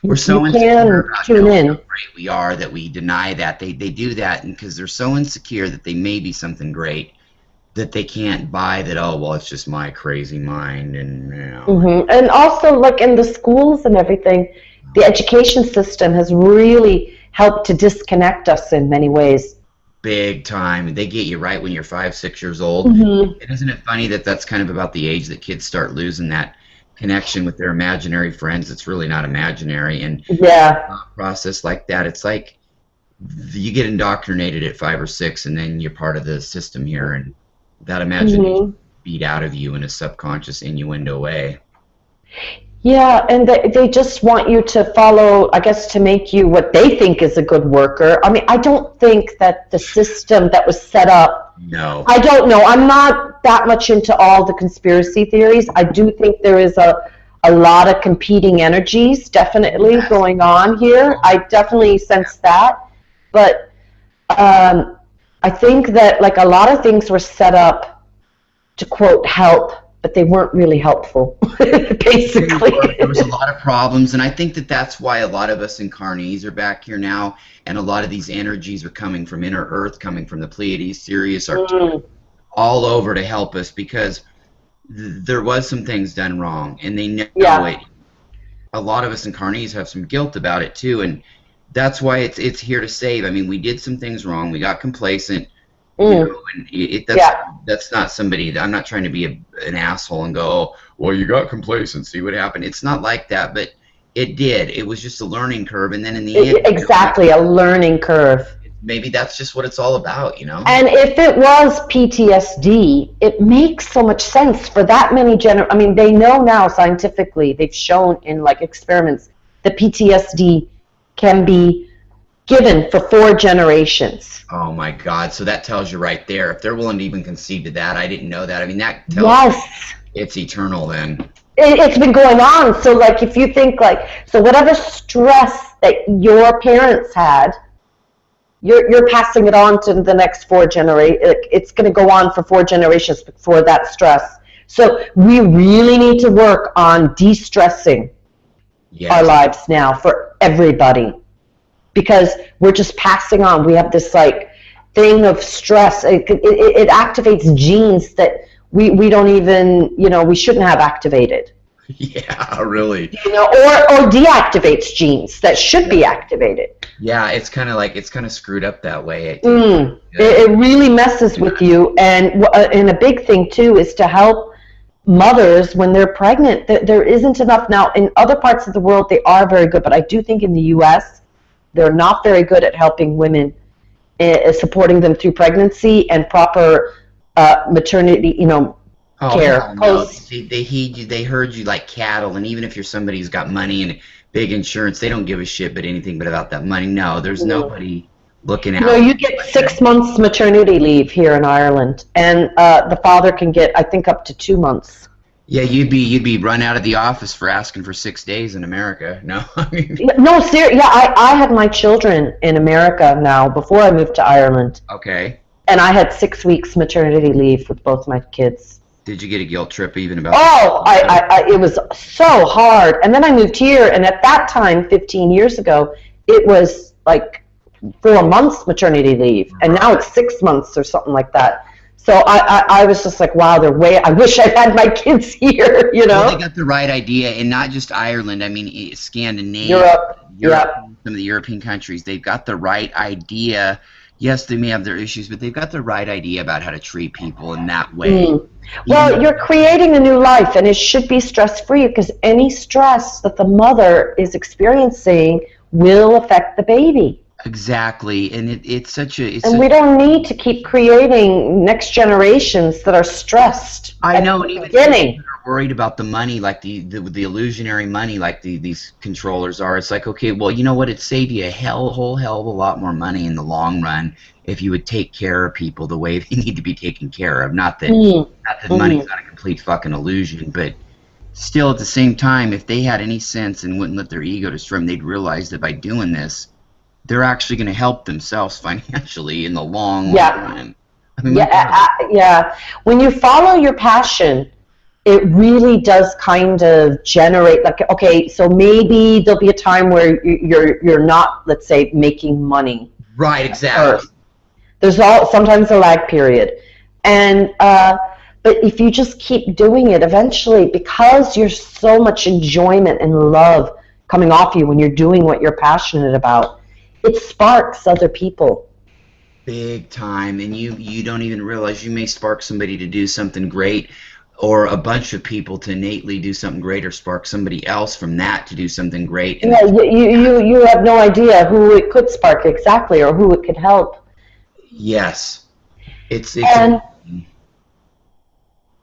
We're You so insecure can about tune knowing how in. great we are that we deny that. They do that because they're so insecure that they may be something great that they can't buy that, oh, well, it's just my crazy mind. And. And also, like in the schools and everything, the education system has really helped to disconnect us in many ways. Big time. They get you right when you're 5, 6 years old. Mm-hmm. And isn't it funny that that's kind of about the age that kids start losing that connection with their imaginary friends? It's really not imaginary. And Yeah. process like that, it's like you get indoctrinated at 5 or 6, and then you're part of the system here, and that imagination Mm-hmm. beat out of you in a subconscious innuendo way. Yeah, and they just want you to follow, I guess, to make you what they think is a good worker. I mean, I don't think that the system that was set up, No. I don't know. I'm not that much into all the conspiracy theories. I do think there is a lot of competing energies definitely Yes. going on here. I definitely sense that. But I think that like a lot of things were set up to quote help, but they weren't really helpful, basically. There was a lot of problems, and I think that that's why a lot of us incarnees are back here now, and a lot of these energies are coming from inner Earth, coming from the Pleiades, Sirius, are Mm, all over to help us because there was some things done wrong, and they know yeah. it. A lot of us incarnees have some guilt about it too, and that's why it's here to save. I mean, we did some things wrong. We got complacent, Mm, and yeah. that's not somebody. I'm not trying to be an asshole and go, oh, well, you got complacent. See what happened? It's not like that, but it did. It was just a learning curve, and then in the end, Exactly, a learning curve. maybe that's just what it's all about, you know? And if it was PTSD, it makes so much sense for that many I mean, they know now scientifically, they've shown in like experiments that PTSD can be given for 4 generations. Oh my God! So that tells you right there. If they're willing to even concede to that, I didn't know that. I mean, that tells you it's eternal then. It's been going on. So like, if you think like, so whatever stress that your parents had, you're passing it on to the next 4 generations. It's going to go on for 4 generations for that stress. So we really need to work on de-stressing our lives now for everybody, because we're just passing on. We have this like thing of stress. It activates genes that we don't even, you know, we shouldn't have activated. Yeah, really. You know, or deactivates genes that should be activated. Yeah, it's kind of screwed up that way. It really messes with you. And a big thing too is to help mothers when they're pregnant. There isn't enough now. In other parts of the world, they are very good, but I do think in the U.S. they're not very good at helping women, supporting them through pregnancy and proper maternity, you know, care. No. They herd you like cattle, and even if you're somebody who's got money and big insurance, they don't give a shit but anything but about that money. No, there's nobody looking out. No, you get 6 months maternity leave here in Ireland, and the father can get, I think, up to 2 months. Yeah, you'd be run out of the office for asking for 6 days in America. No, I mean, no, seriously. Yeah, I had my children in America now before I moved to Ireland. Okay. And I had 6 weeks maternity leave with both my kids. Did you get a guilt trip even about? Oh, it was so hard. And then I moved here, and at that time, 15 years ago, it was like 4 months maternity leave, and now it's 6 months or something like that. So I was just like, wow, I wish I had my kids here, you know? Well, they got the right idea, and not just Ireland. I mean, Scandinavia, Europe, some of the European countries, they've got the right idea. Yes, they may have their issues, but they've got the right idea about how to treat people in that way. Well, you're creating a new life, and it should be stress-free, because any stress that the mother is experiencing will affect the baby. Exactly, and it's such a... And we don't need to keep creating next generations that are stressed. I know, and even beginning. Are worried about the money, like the illusionary money, like these controllers are. It's like, okay, well, you know what? It'd save you a whole hell of a lot more money in the long run if you would take care of people the way they need to be taken care of. Not that money's not a complete fucking illusion, but still, at the same time, if they had any sense and wouldn't let their ego destroy them, they'd realize that by doing this, they're actually going to help themselves financially in the long run. I mean, yeah. When you follow your passion, it really does kind of generate, like, okay, so maybe there'll be a time where you're not, let's say, making money. Right, exactly. There's sometimes a lag period. And but if you just keep doing it, eventually, because you're so much enjoyment and love coming off you when you're doing what you're passionate about, it sparks other people. Big time. And you don't even realize you may spark somebody to do something great, or a bunch of people to innately do something great, or spark somebody else from that to do something great. And you have no idea who it could spark exactly, or who it could help. Yes. And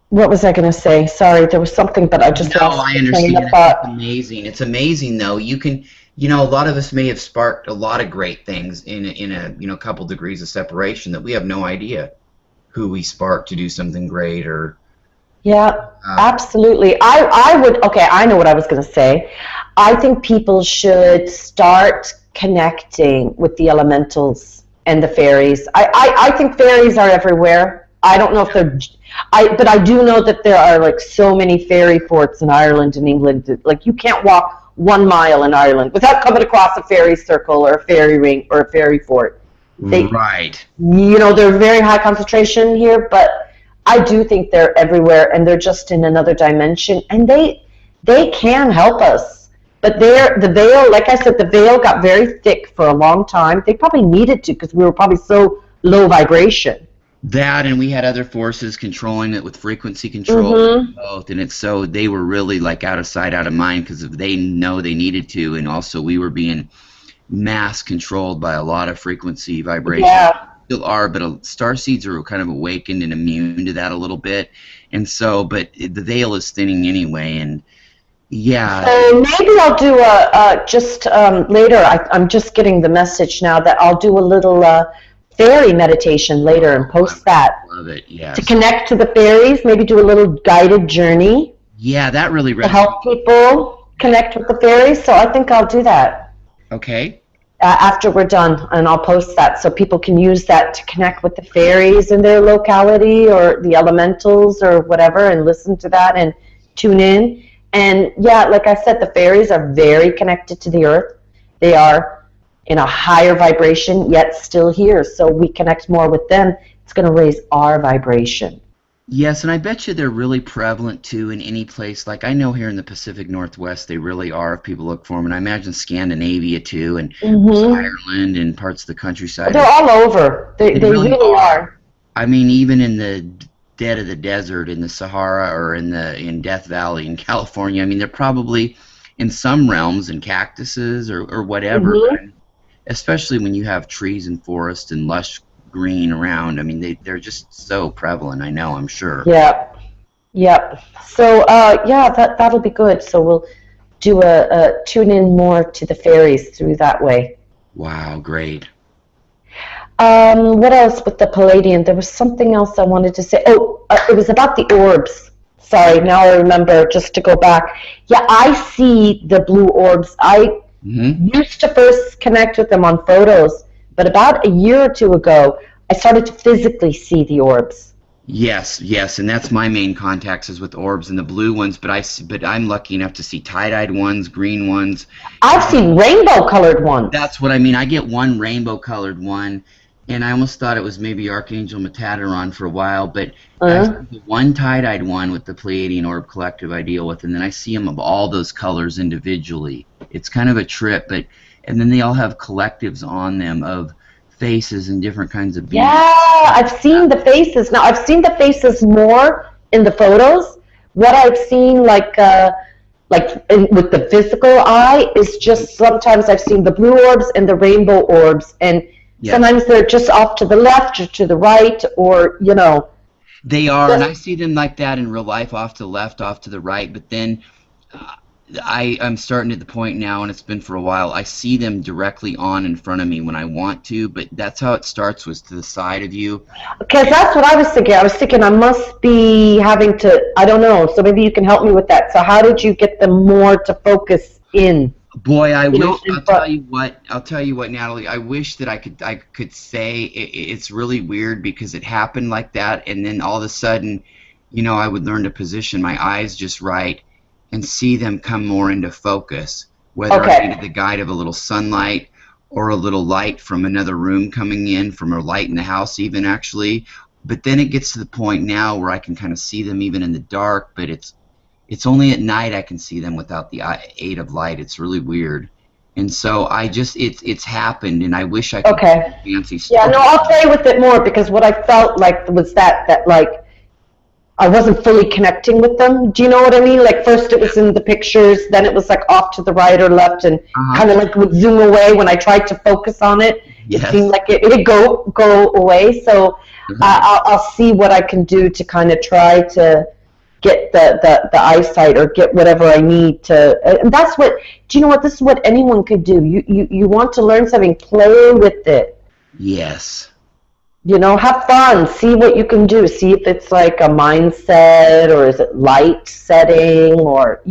what was I going to say? Sorry, there was something, but I just lost I understand. It's amazing. It's amazing, though. You can... You know, a lot of us may have sparked a lot of great things in a couple degrees of separation that we have no idea who we sparked to do something great or. Yeah, absolutely. I would. Okay, I know what I was going to say. I think people should start connecting with the elementals and the fairies. I think fairies are everywhere. I don't know if they're. But I do know that there are like so many fairy forts in Ireland and England. Like you can't walk 1 mile in Ireland without coming across a fairy circle or a fairy ring or a fairy fort. Right. You know, they're very high concentration here, but I do think they're everywhere, and they're just in another dimension, and they can help us. But the veil, like I said, the veil got very thick for a long time. They probably needed to, because we were probably so low vibration. That, and we had other forces controlling it with frequency control, both, and it's so they were really like out of sight, out of mind, because they know they needed to, and also we were being mass controlled by a lot of frequency vibration. Yeah. Still are, but starseeds are kind of awakened and immune to that a little bit, and so, but the veil is thinning anyway, and yeah. So maybe I'll do just later. I'm just getting the message now that I'll do a little fairy meditation later and post that. Love it, yes. To connect to the fairies, maybe do a little guided journey. Yeah, that really resonates. To help people connect with the fairies. So I think I'll do that. Okay. After we're done, and I'll post that so people can use that to connect with the fairies in their locality or the elementals or whatever, and listen to that and tune in. And yeah, like I said, the fairies are very connected to the earth. They are in a higher vibration, yet still here. So we connect more with them. It's going to raise our vibration. Yes, and I bet you they're really prevalent too in any place. Like I know here in the Pacific Northwest, they really are if people look for them. And I imagine Scandinavia too, and Ireland and parts of the countryside. They're all over. They really are. I mean, even in the dead of the desert, in the Sahara, or in Death Valley in California. I mean, they're probably in some realms in cactuses or whatever. Especially when you have trees and forest and lush green around. I mean, they're just so prevalent. I know, I'm sure. Yep. So yeah, that'll be good. So we'll do a tune in more to the fairies through that way. Wow, great. What else with the Pleiadian? There was something else I wanted to say. Oh, it was about the orbs. Sorry, now I remember, just to go back. Yeah, I see the blue orbs. I used to first connect with them on photos, but about a year or two ago, I started to physically see the orbs. Yes, and that's my main contacts is with orbs and the blue ones, but I'm lucky enough to see tie-dyed ones, green ones. I've seen rainbow-colored ones. That's what I mean. I get one rainbow-colored one, and I almost thought it was maybe Archangel Metatron for a while, but I see the one tie-dyed one with the Pleiadian Orb Collective I deal with, and then I see them of all those colors individually. It's kind of a trip, and then they all have collectives on them of faces and different kinds of beings. Yeah, I've seen the faces. Now, I've seen the faces more in the photos. What I've seen, with the physical eye, is just sometimes I've seen the blue orbs and the rainbow orbs, and sometimes they're just off to the left or to the right, or, you know. They are, and I see them like that in real life, off to the left, off to the right, but then I'm starting at the point now, and it's been for a while, I see them directly on in front of me when I want to, but that's how it starts, was to the side of you. Because that's what I was thinking. I was thinking I must be having to, I don't know, so maybe you can help me with that. So how did you get them more to focus in? Boy, I wish. I'll tell you what, Natalie. I wish that I could say it's really weird because it happened like that, and then all of a sudden, I would learn to position my eyes just right and see them come more into focus. Whether I needed the guide of a little sunlight or a little light from another room coming in, from a light in the house, even actually. But then it gets to the point now where I can kind of see them even in the dark, but it's only at night I can see them without the aid of light. It's really weird. And so it's happened, and I wish I could fancy story. Yeah, no, I'll play with it more, because what I felt like was that I wasn't fully connecting with them. Do you know what I mean? Like, first it was in the pictures, then it was like off to the right or left, and kind of like would zoom away when I tried to focus on it. It seemed like it would go away. So I'll see what I can do to kind of try to get the eyesight, or get whatever I need to. And that's what, do you know what, this is what anyone could do. You want to learn something, play with it. Yes. Have fun, see what you can do, see if it's like a mindset, or is it light setting, or,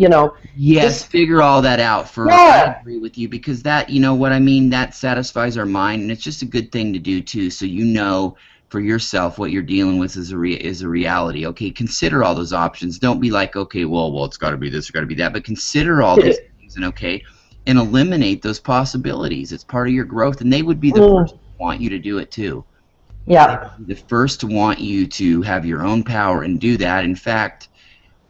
Yes, figure all that out. I agree with you, because that, what I mean, that satisfies our mind, and it's just a good thing to do too, so for yourself what you're dealing with is a reality. Okay, consider all those options. Don't be like, okay, well it's got to be this, or got to be that, but consider all these things, and eliminate those possibilities. It's part of your growth, and they would be the first to want you to do it too. Yeah. The first to want you to have your own power and do that. In fact,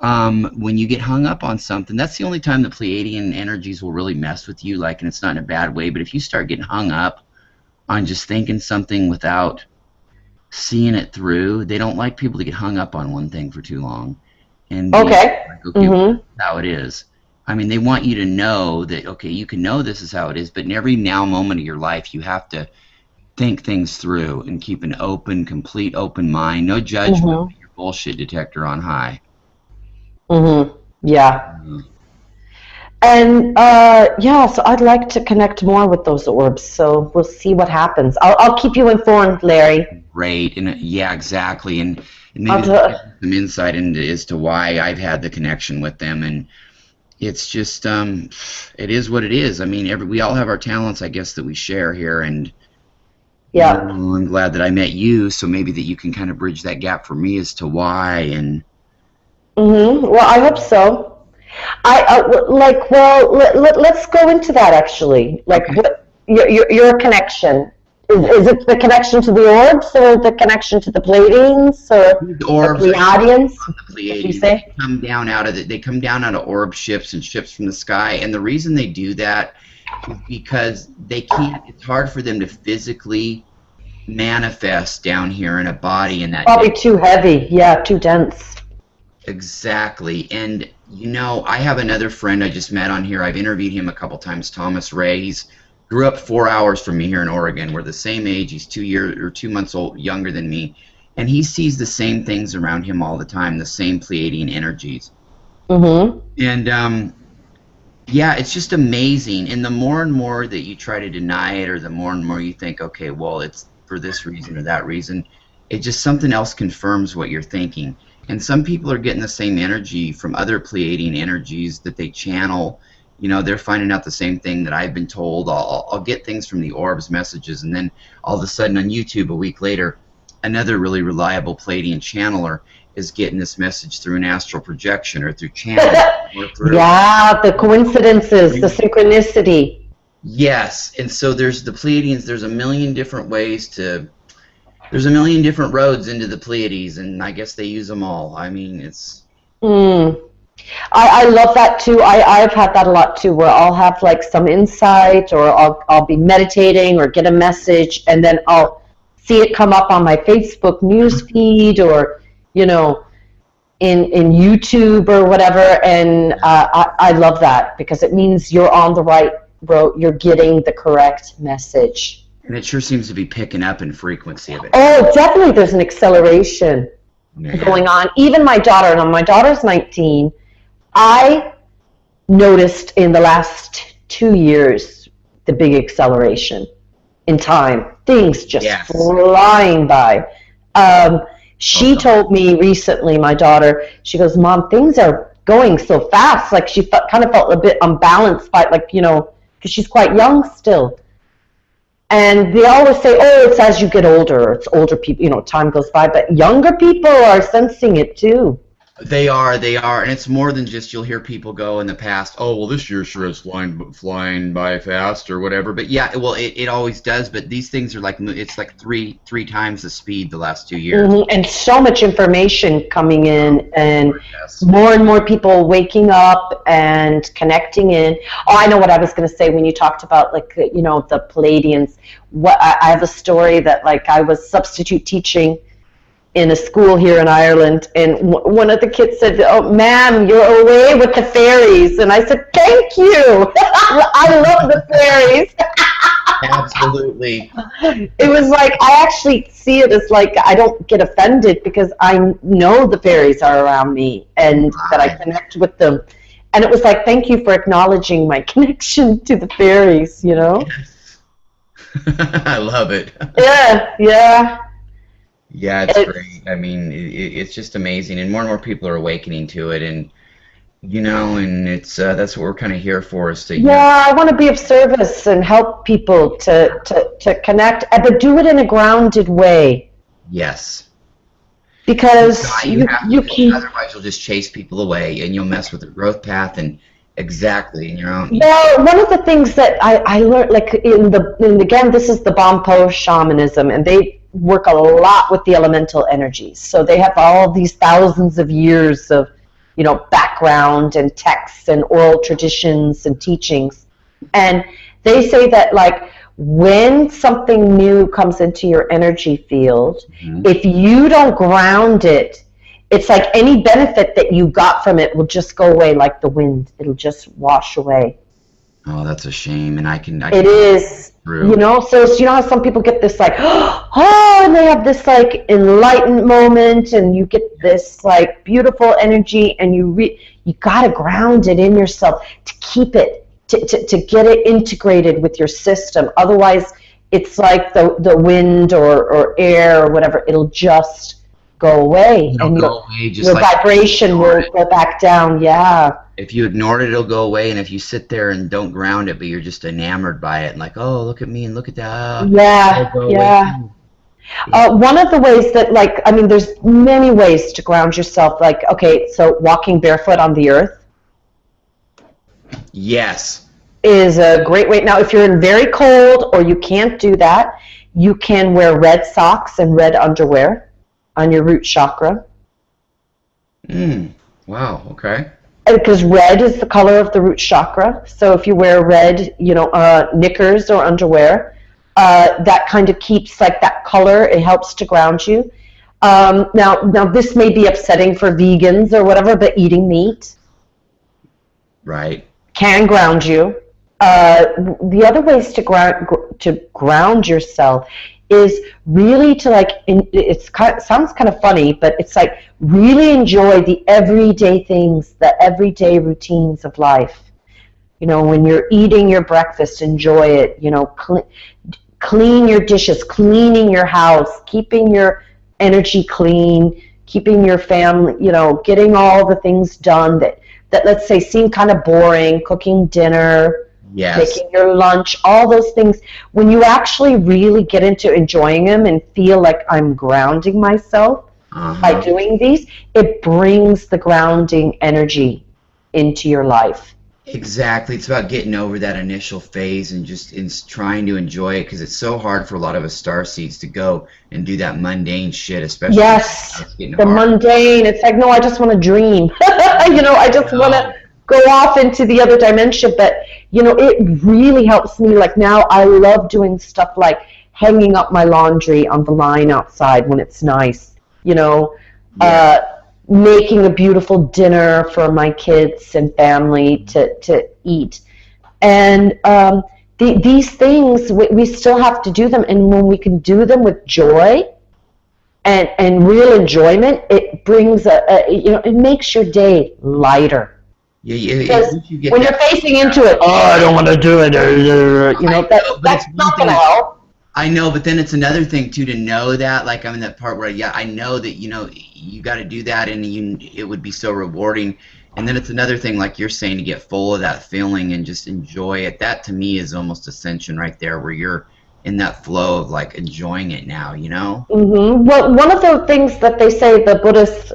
when you get hung up on something, that's the only time the Pleiadian energies will really mess with you, and it's not in a bad way, but if you start getting hung up on just thinking something without seeing it through, they don't like people to get hung up on one thing for too long. And that's how it is. I mean, they want you to know that, okay, you can know this is how it is, but in every now moment of your life, you have to think things through and keep an open, complete open mind, no judgment, Mm-hmm. your bullshit detector on high. Mm-hmm. Yeah. Mm. And yeah, so I'd like to connect more with those orbs. So we'll see what happens. I'll keep you informed, Larry. Great, and yeah, exactly, and maybe I'll this gives you some insight into as to why I've had the connection with them, and it's just it is what it is. I mean, we all have our talents, I guess, that we share here, and you yeah. know, I'm glad that I met you, so maybe that you can kind of bridge that gap for me as to why. And Mm-hmm. Well, I hope so. Like, well, let's go into that actually. Like, okay, what your connection is it the connection to the orbs or the connection to the Pleiadians or these the orbs are Pleiadians? the If you Pleiades. say. They come down out of orb ships and ships from the sky, and the reason they do that is because they can't. It's hard for them to physically manifest down here in a body in that Probably day. too heavy. Yeah, too dense. Exactly. And you know, I have another friend I just met on here. I've interviewed him a couple times, Thomas Ray. He's grew up 4 hours from me here in Oregon. We're the same age. He's 2 years or 2 months old younger than me. And he sees the same things around him all the time, the same Pleiadian energies. Mm-hmm. And yeah, it's just amazing. And the more and more that you try to deny it, or the more and more you think, okay, well, it's for this reason or that reason, it just something else confirms what you're thinking. And some people are getting the same energy from other Pleiadian energies that they channel. You know, they're finding out the same thing that I've been told. I'll get things from the orbs messages, and then all of a sudden on YouTube a week later, another really reliable Pleiadian channeler is getting this message through an astral projection or through channeling or through. Yeah, the coincidences, the synchronicity. Yes, and so there's the Pleiadians. There's a million different ways to. There's a million different roads into the Pleiades, and I guess they use them all. I mean, it's. Mm. I love that too. I've had that a lot too, where I'll have like some insight, or I'll be meditating or get a message, and then I'll see it come up on my Facebook news feed, or you know, in YouTube or whatever. And I love that because it means you're on the right road. You're getting the correct message. And it sure seems to be picking up in frequency of it. Oh, definitely. There's an acceleration going on. Even my daughter. Now, my daughter's 19. I noticed in the last 2 years the big acceleration in time. Things just flying by. She told me recently, my daughter, she goes, Mom, things are going so fast. Like she kind of felt a bit unbalanced by, like, you know, because she's quite young still. And they always say, oh, it's as you get older. It's older people, you know, time goes by. But younger people are sensing it too. They are, and it's more than just you'll hear people go in the past, oh, well, this year sure is flying by fast or whatever. But yeah, well, it always does. But these things are like, it's like three times the speed the last 2 years. Mm-hmm. And so much information coming in, and more and more people waking up and connecting in. Oh, I know what I was going to say when you talked about, like, you know, the Pleiadians. I have a story that, like, I was substitute teaching in a school here in Ireland, and one of the kids said, oh, ma'am, you're away with the fairies. And I said, thank you. I love the fairies. Absolutely. It was like, I actually see it as like, I don't get offended because I know the fairies are around me and that I connect with them. And it was like, thank you for acknowledging my connection to the fairies, you know? Yes. I love it. Yeah. Yeah, it's great. I mean, it's just amazing, and more people are awakening to it, and you know, and it's that's what we're kind of here for, is to. Yeah, I want to be of service and help people to connect, but do it in a grounded way. Yes. Because you can't. Otherwise, you'll just chase people away, and you'll mess with their growth path, and exactly in your own. Well, one of the things that I learned, like again, this is the Bompo shamanism, and they work a lot with the elemental energies. So they have all these thousands of years of, you know, background and texts and oral traditions and teachings. And they say that, like, when something new comes into your energy field, if you don't ground it, it's like any benefit that you got from it will just go away like the wind. It'll just wash away. Oh, that's a shame. And I can It is, you know, so you know how some people get this like, oh, and they have this like enlightened moment, and you get this like beautiful energy, and you got to ground it in yourself to keep it, to get it integrated with your system. Otherwise, it's like the wind or air or whatever, it'll just go away, and your vibration will go back down. Yeah. If you ignore it, it'll go away, and if you sit there and don't ground it, but you're just enamored by it, and like, oh, look at me and look at that. Yeah. One of the ways that, like, I mean, there's many ways to ground yourself. Like, okay, so walking barefoot on the earth. Yes. Is a great way. Now, if you're in very cold or you can't do that, you can wear red socks and red underwear on your root chakra. Wow, okay. Because red is the color of the root chakra. So if you wear red, you know, knickers or underwear, that kind of keeps like that color. It helps to ground you. Now this may be upsetting for vegans or whatever, but eating meat, right, can ground you. The other ways to ground yourself is really to like, sounds kind of funny, but it's like really enjoy the everyday things, the everyday routines of life. You know, when you're eating your breakfast, enjoy it. You know, clean your dishes, cleaning your house, keeping your energy clean, keeping your family, you know, getting all the things done that let's say seem kind of boring, cooking dinner, making your lunch, all those things. When you actually really get into enjoying them and feel like I'm grounding myself by doing these, it brings the grounding energy into your life. Exactly. It's about getting over that initial phase and just trying to enjoy it, because it's so hard for a lot of us starseeds to go and do that mundane shit, especially the mundane. It's like, no, I just want to dream. You know, I just want to go off into the other dimension. But, you know, it really helps me. Like now I love doing stuff like hanging up my laundry on the line outside when it's nice, you know, making a beautiful dinner for my kids and family to eat. And these things, we still have to do them. And when we can do them with joy and real enjoyment, it brings you know, it makes your day lighter. Because when you're facing into it, I don't want to do it, you know, that's not going to help. I know, but then it's another thing too to know that, like I'm in that part where I know that, you know, you got to do that, and it would be so rewarding. And then it's another thing, like you're saying, to get full of that feeling and just enjoy it. That to me is almost ascension right there, where you're in that flow of like enjoying it now, you know? Well, one of the things that they say, the Buddhists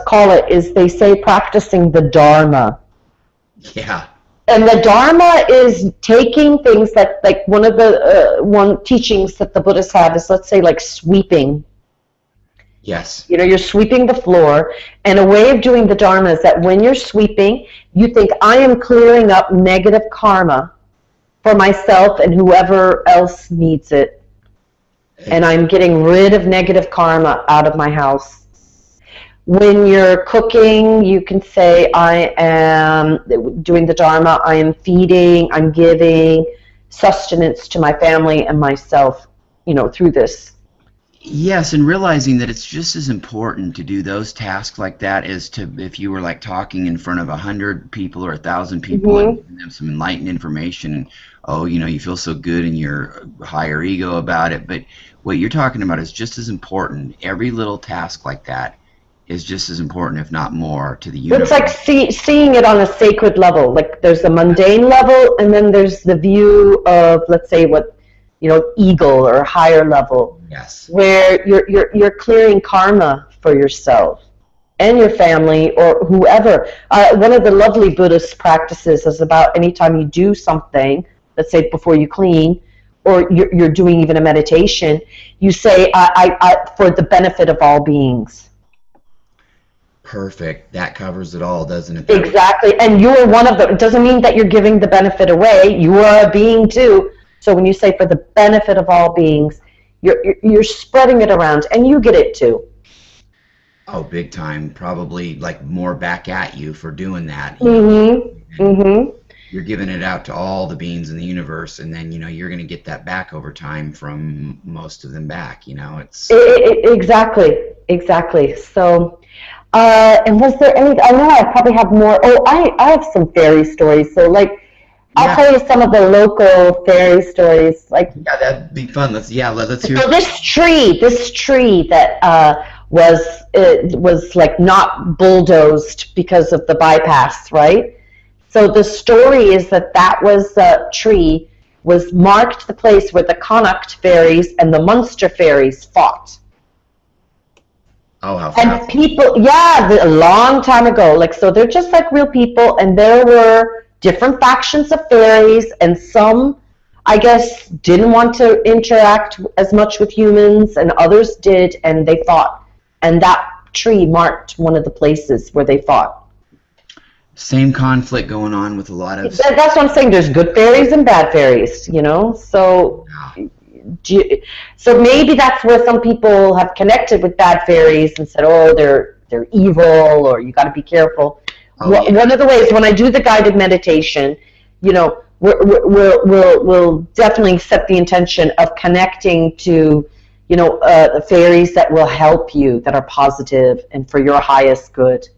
call it, is they say practicing the Dharma. Yeah. And the Dharma is taking things like one of the one teachings that the Buddhists have is, let's say, like sweeping. Yes. You know, you're sweeping the floor, and a way of doing the Dharma is that when you're sweeping, you think, I am clearing up negative karma for myself and whoever else needs it. And I'm getting rid of negative karma out of my house. When you're cooking, you can say, I am doing the Dharma, I am feeding, I'm giving sustenance to my family and myself, you know, through this. Yes, and realizing that it's just as important to do those tasks like that as to if you were like talking in front of 100 people or 1,000 people and giving them some enlightened information, and you know, you feel so good in your higher ego about it. But what you're talking about is just as important. Every little task like that is just as important, if not more, to the universe. It's like seeing it on a sacred level. Like there's the mundane level, and then there's the view of, let's say, what, you know, eagle or higher level. Yes. Where you're clearing karma for yourself and your family or whoever. One of the lovely Buddhist practices is about anytime you do something, let's say before you clean, or you're doing even a meditation, you say, I for the benefit of all beings. Perfect. That covers it all, doesn't it? Exactly. And you're one of them. It doesn't mean that you're giving the benefit away. You are a being too. So when you say for the benefit of all beings, you're spreading it around, and you get it too. Oh, big time. Probably like more back at you for doing that. Mm-hmm. And Mm-hmm. you're giving it out to all the beings in the universe, and then you're going to get that back over time from most of them back. It's Exactly. Exactly. So, and was there any? I know I probably have more. Oh, I have some fairy stories. So, like, I'll yeah, tell you some of the local fairy stories. Like, yeah, that'd be fun. Let's hear. so this tree that was like not bulldozed because of the bypass, right? So the story is that was the tree was marked the place where the Connacht fairies and the Munster fairies fought. Oh, how And fast. people, yeah, a long time ago, like, so they're just like real people, and there were different factions of fairies, and some, I guess, didn't want to interact as much with humans, and others did, and they fought. And that tree marked one of the places where they fought. Same conflict going on with a lot of. That's what I'm saying. There's good fairies and bad fairies, you know? So so maybe that's where some people have connected with bad fairies and said, "Oh, they're evil," or "You got to be careful." Oh yeah. One of the ways when I do the guided meditation, we'll definitely set the intention of connecting to, the fairies that will help you, that are positive and for your highest good.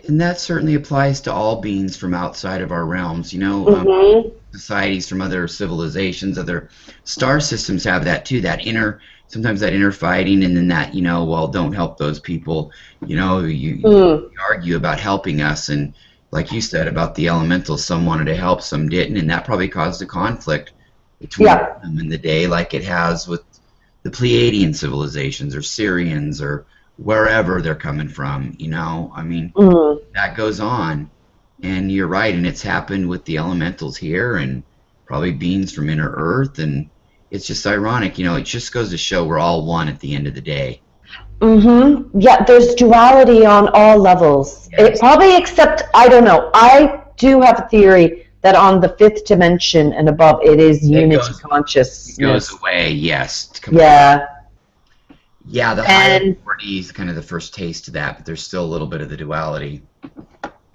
And that certainly applies to all beings from outside of our realms. Mm-hmm. Societies from other civilizations, other star systems have that too. Sometimes that inner fighting, and then that, well, don't help those people. You argue about helping us, and like you said about the elementals, some wanted to help, some didn't, and that probably caused a conflict between them in the day, like it has with the Pleiadian civilizations or Syrians or wherever they're coming from. I mean, that goes on. And you're right, and it's happened with the elementals here and probably beings from inner earth, and it's just ironic, it just goes to show we're all one at the end of the day. Mm-hmm. Yeah, there's duality on all levels. Yes. Probably except, I don't know, I do have a theory that on the fifth dimension and above, it is unity consciousness. It goes away, yes. Yeah. Yeah, the higher authority is kind of the first taste of that, but there's still a little bit of the duality.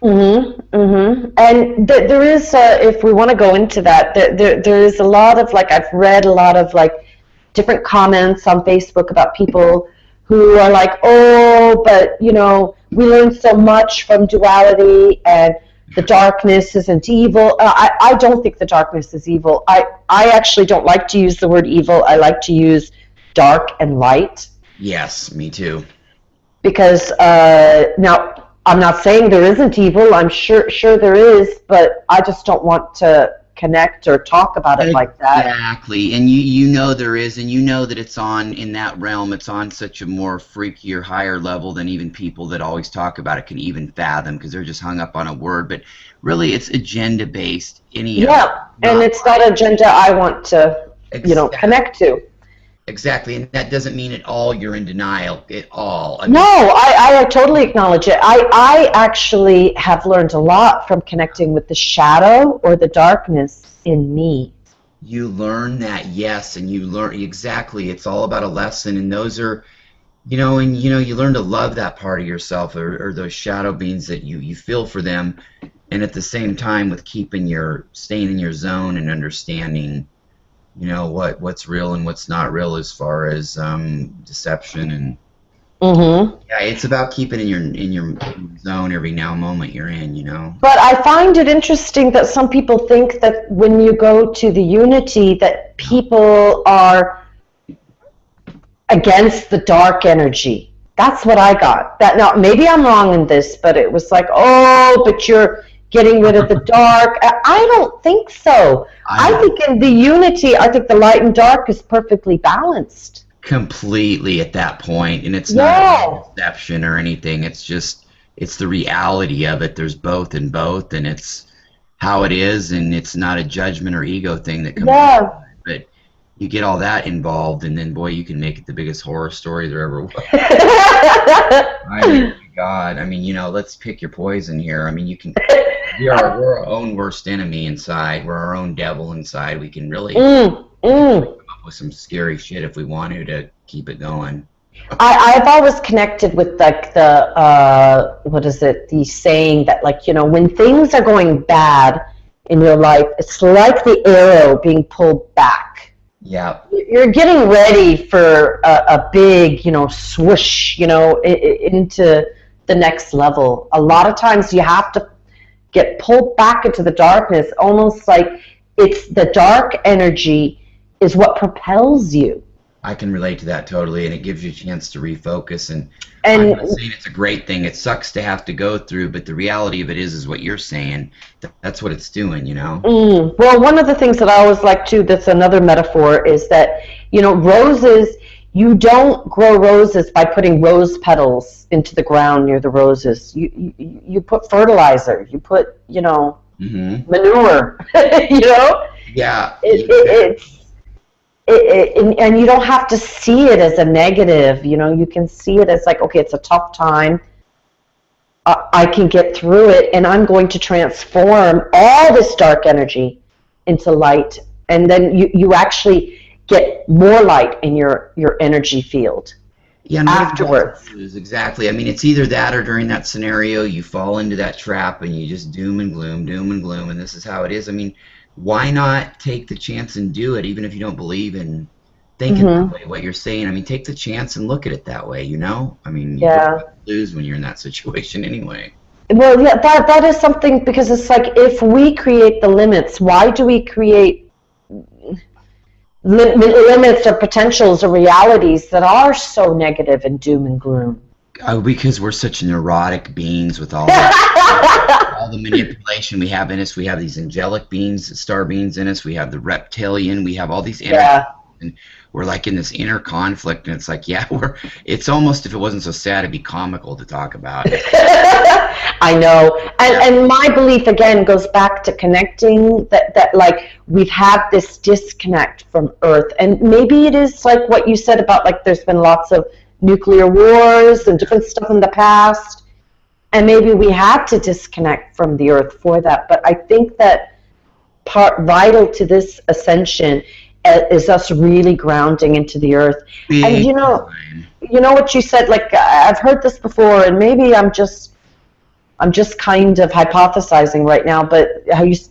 Mm-hmm, mm-hmm. And there is, if we want to go into that, there is a lot of, like, I've read a lot of, like, different comments on Facebook about people who are like, oh, but, we learned so much from duality, and the darkness isn't evil. I don't think the darkness is evil. I actually don't like to use the word evil. I like to use dark and light. Yes, me too. Because, now, I'm not saying there isn't evil. I'm sure there is, but I just don't want to connect or talk about it like that. Exactly, and you know there is, and you know that it's on in that realm. It's on such a more freakier, higher level than even people that always talk about it can even fathom, because they're just hung up on a word. But really, it's agenda based. And it's not agenda I want to, connect to. Exactly, and that doesn't mean at all you're in denial at all. No, I totally acknowledge it. I actually have learned a lot from connecting with the shadow or the darkness in me. You learn that, yes, and you learn exactly. It's all about a lesson, and those are, you learn to love that part of yourself, or those shadow beings that you feel for them, and at the same time with staying in your zone and understanding what's real and what's not real as far as deception and yeah, it's about keeping in your zone every now moment you're in. But I find it interesting that some people think that when you go to the unity that people are against the dark energy. That's what I got. That now maybe I'm wrong in this, but it was like, oh, but you're getting rid of the dark. I don't think so. I think in the unity, I think the light and dark is perfectly balanced. Completely at that point, and it's not a deception or anything. It's just, it's the reality of it. There's both and both, and it's how it is, and it's not a judgment or ego thing that comes out. But you get all that involved, and then, boy, you can make it the biggest horror story there ever was. I mean, God, I mean, let's pick your poison here. I mean, we're our own worst enemy inside. We're our own devil inside. We can really come up with some scary shit if we want to keep it going. I've always connected with like the what is it? The saying that, like, you know, when things are going bad in your life, it's like the arrow being pulled back. Yeah. You're getting ready for a big, you know, swoosh, you know, into the next level. A lot of times you have to get pulled back into the darkness, almost like it's the dark energy is what propels you. I can relate to that totally, and it gives you a chance to refocus. And I'm And not saying it's a great thing. It sucks to have to go through, but the reality of it is what you're saying. That's what it's doing, you know? well, one of the things that I always like too, that's another metaphor, is that, you know, roses, you don't grow roses by putting rose petals into the ground near the roses. You put fertilizer, you put, you know, manure, you know? Yeah. And you don't have to see it as a negative, you know, you can see it as like, okay, it's a tough time. I can get through it, and I'm going to transform all this dark energy into light. And then you actually get more light in your energy field Yeah, and afterwards. exactly. I mean, it's either that or during that scenario, you fall into that trap and you just doom and gloom, and this is how it is. I mean, why not take the chance and do it, even if you don't believe in thinking that way, what you're saying? I mean, take the chance and look at it that way, you know? I mean, you don't lose when you're in that situation anyway. Well, yeah, that is something, because it's like, if we create the limits, why do we create limits or potentials or realities that are so negative and doom and gloom? Because we're such neurotic beings with all all the manipulation we have in us. We have these angelic beings, star beings in us. We have the reptilian. We have all these energies, and we're like in this inner conflict. And it's like, yeah, it's almost, if it wasn't so sad, it'd be comical to talk about. I know, and my belief again goes back to connecting. That like, we've had this disconnect from Earth, and maybe it is like what you said about, like, there's been lots of nuclear wars and different stuff in the past, and maybe we had to disconnect from the Earth for that. But I think that vital to this ascension is us really grounding into the Earth. And you know what you said, like, I've heard this before, and maybe I'm just kind of hypothesizing right now, but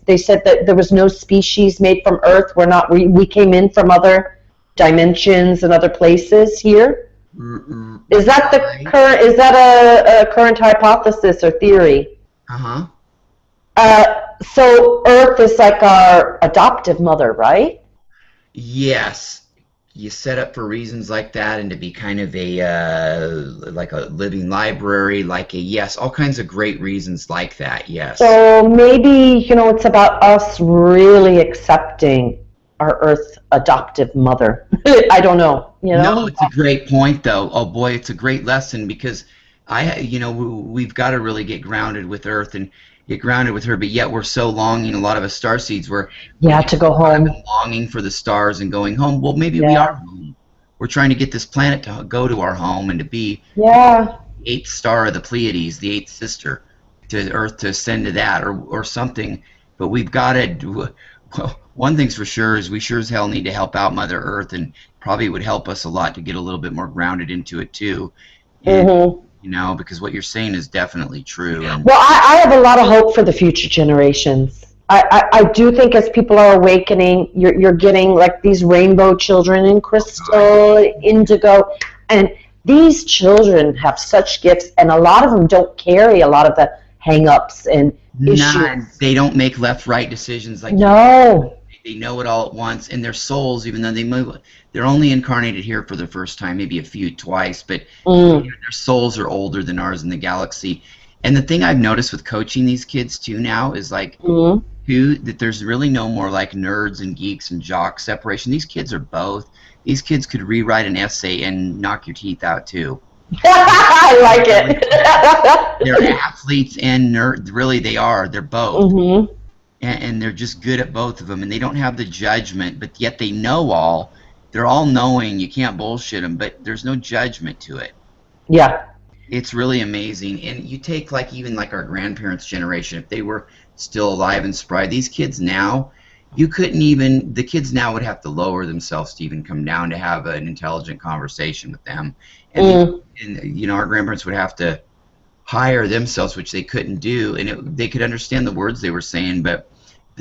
they said that there was no species made from Earth. We came in from other dimensions and other places here. Is that the current? Is that a current hypothesis or theory? So Earth is like our adoptive mother, right? Yes. You set up for reasons like that, and to be kind of like a living library, all kinds of great reasons like that, yes. So maybe, you know, it's about us really accepting our Earth adoptive mother. I don't know, you know? No, it's a great point, though. Oh, boy, it's a great lesson, because we've got to really get grounded with Earth and get grounded with her, but yet we're so longing, a lot of us starseeds, to go home. Longing for the stars and going home. Well, maybe we are home. We're trying to get this planet to go to our home and to be the 8th star of the Pleiades, the 8th sister to Earth, to ascend to that or something. But we've got to, well, one thing's for sure is we sure as hell need to help out Mother Earth, and probably would help us a lot to get a little bit more grounded into it too. And, you know, because what you're saying is definitely true. And well, I have a lot of hope for the future generations. I do think as people are awakening, you're getting like these rainbow children in crystal, indigo, and these children have such gifts, and a lot of them don't carry a lot of the hang-ups and issues. They don't make left-right decisions like They know it all at once, and their souls, even though they're only incarnated here for the first time, maybe twice, but their souls are older than ours in the galaxy. And the thing I've noticed with coaching these kids too now is like, that there's really no more like nerds and geeks and jocks separation. These kids are both. These kids could rewrite an essay and knock your teeth out too. I like it. They're athletes and nerds. Really, they are. They're both. And they're just good at both of them, and they don't have the judgment, but yet they know all. They're all knowing. You can't bullshit them, but there's no judgment to it. Yeah. It's really amazing. And you take even our grandparents' generation, if they were still alive and spry, these kids now, you couldn't even, the kids now would have to lower themselves to even come down to have an intelligent conversation with them. And, and our grandparents would have to higher themselves, which they couldn't do, and they could understand the words they were saying,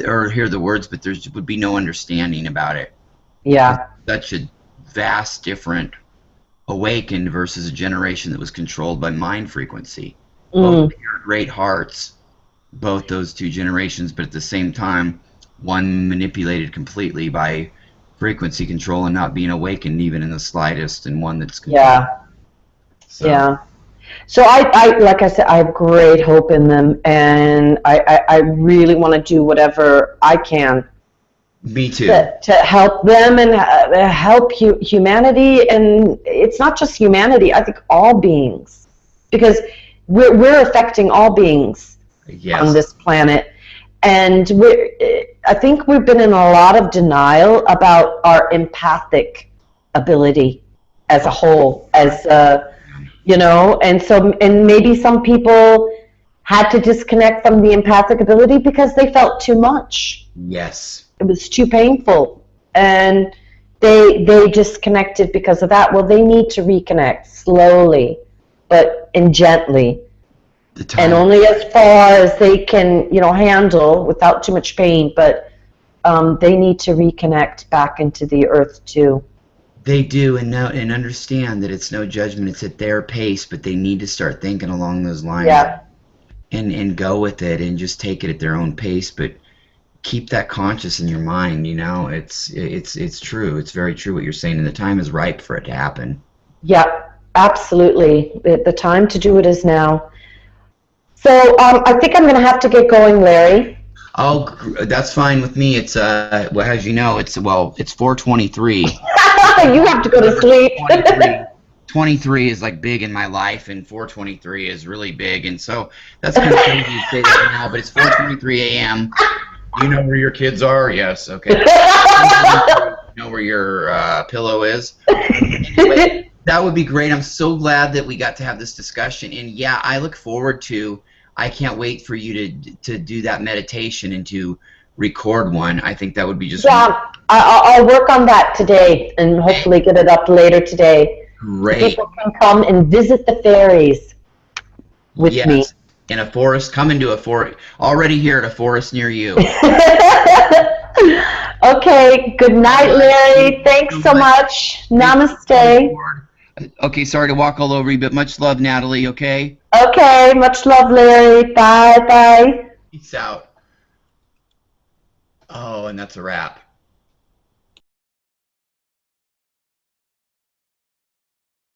or hear the words, but there would be no understanding about it. Yeah. Such a vast different awakened versus a generation that was controlled by mind frequency. Both pure great hearts, both those two generations, but at the same time, one manipulated completely by frequency control and not being awakened even in the slightest, and one that's controlled. Yeah. Yeah. So I like I said, I have great hope in them, and I really want to do whatever I can. Me too. To help them and help humanity, and it's not just humanity. I think all beings, because we're affecting all beings on this planet, and I think we've been in a lot of denial about our empathic ability as a whole, and maybe some people had to disconnect from the empathic ability because they felt too much. Yes. It was too painful, and they disconnected because of that. Well, they need to reconnect slowly, and gently, and only as far as they can, handle without too much pain. But they need to reconnect back into the earth too. They do, and understand that it's no judgment. It's at their pace, but they need to start thinking along those lines. Yeah. And go with it, and just take it at their own pace, but keep that conscious in your mind. It's true. It's very true what you're saying, and the time is ripe for it to happen. Yeah, absolutely. The time to do it is now. So I think I'm going to have to get going, Larry. Oh, that's fine with me. It's as you know, it's 4:23. You have to go to sleep. 23 is like big in my life, and 4:23 is really big, and so that's kind of crazy to say that now. But it's 4:23 a.m. You know where your kids are? Yes. Okay. You know where your pillow is? Anyway, that would be great. I'm so glad that we got to have this discussion. And yeah, I look forward to, I can't wait for you to do that meditation and to record one. I think that would be just wonderful. I'll work on that today and hopefully get it up later today. Great. So people can come and visit the fairies with me. In a forest, come into a forest, already here at a forest near you. Okay, good night, Larry. Thanks so much. Namaste. Okay, sorry to walk all over you, but much love, Natalie, okay? Okay, much love, Larry. Bye-bye. Peace out. Oh, and that's a wrap.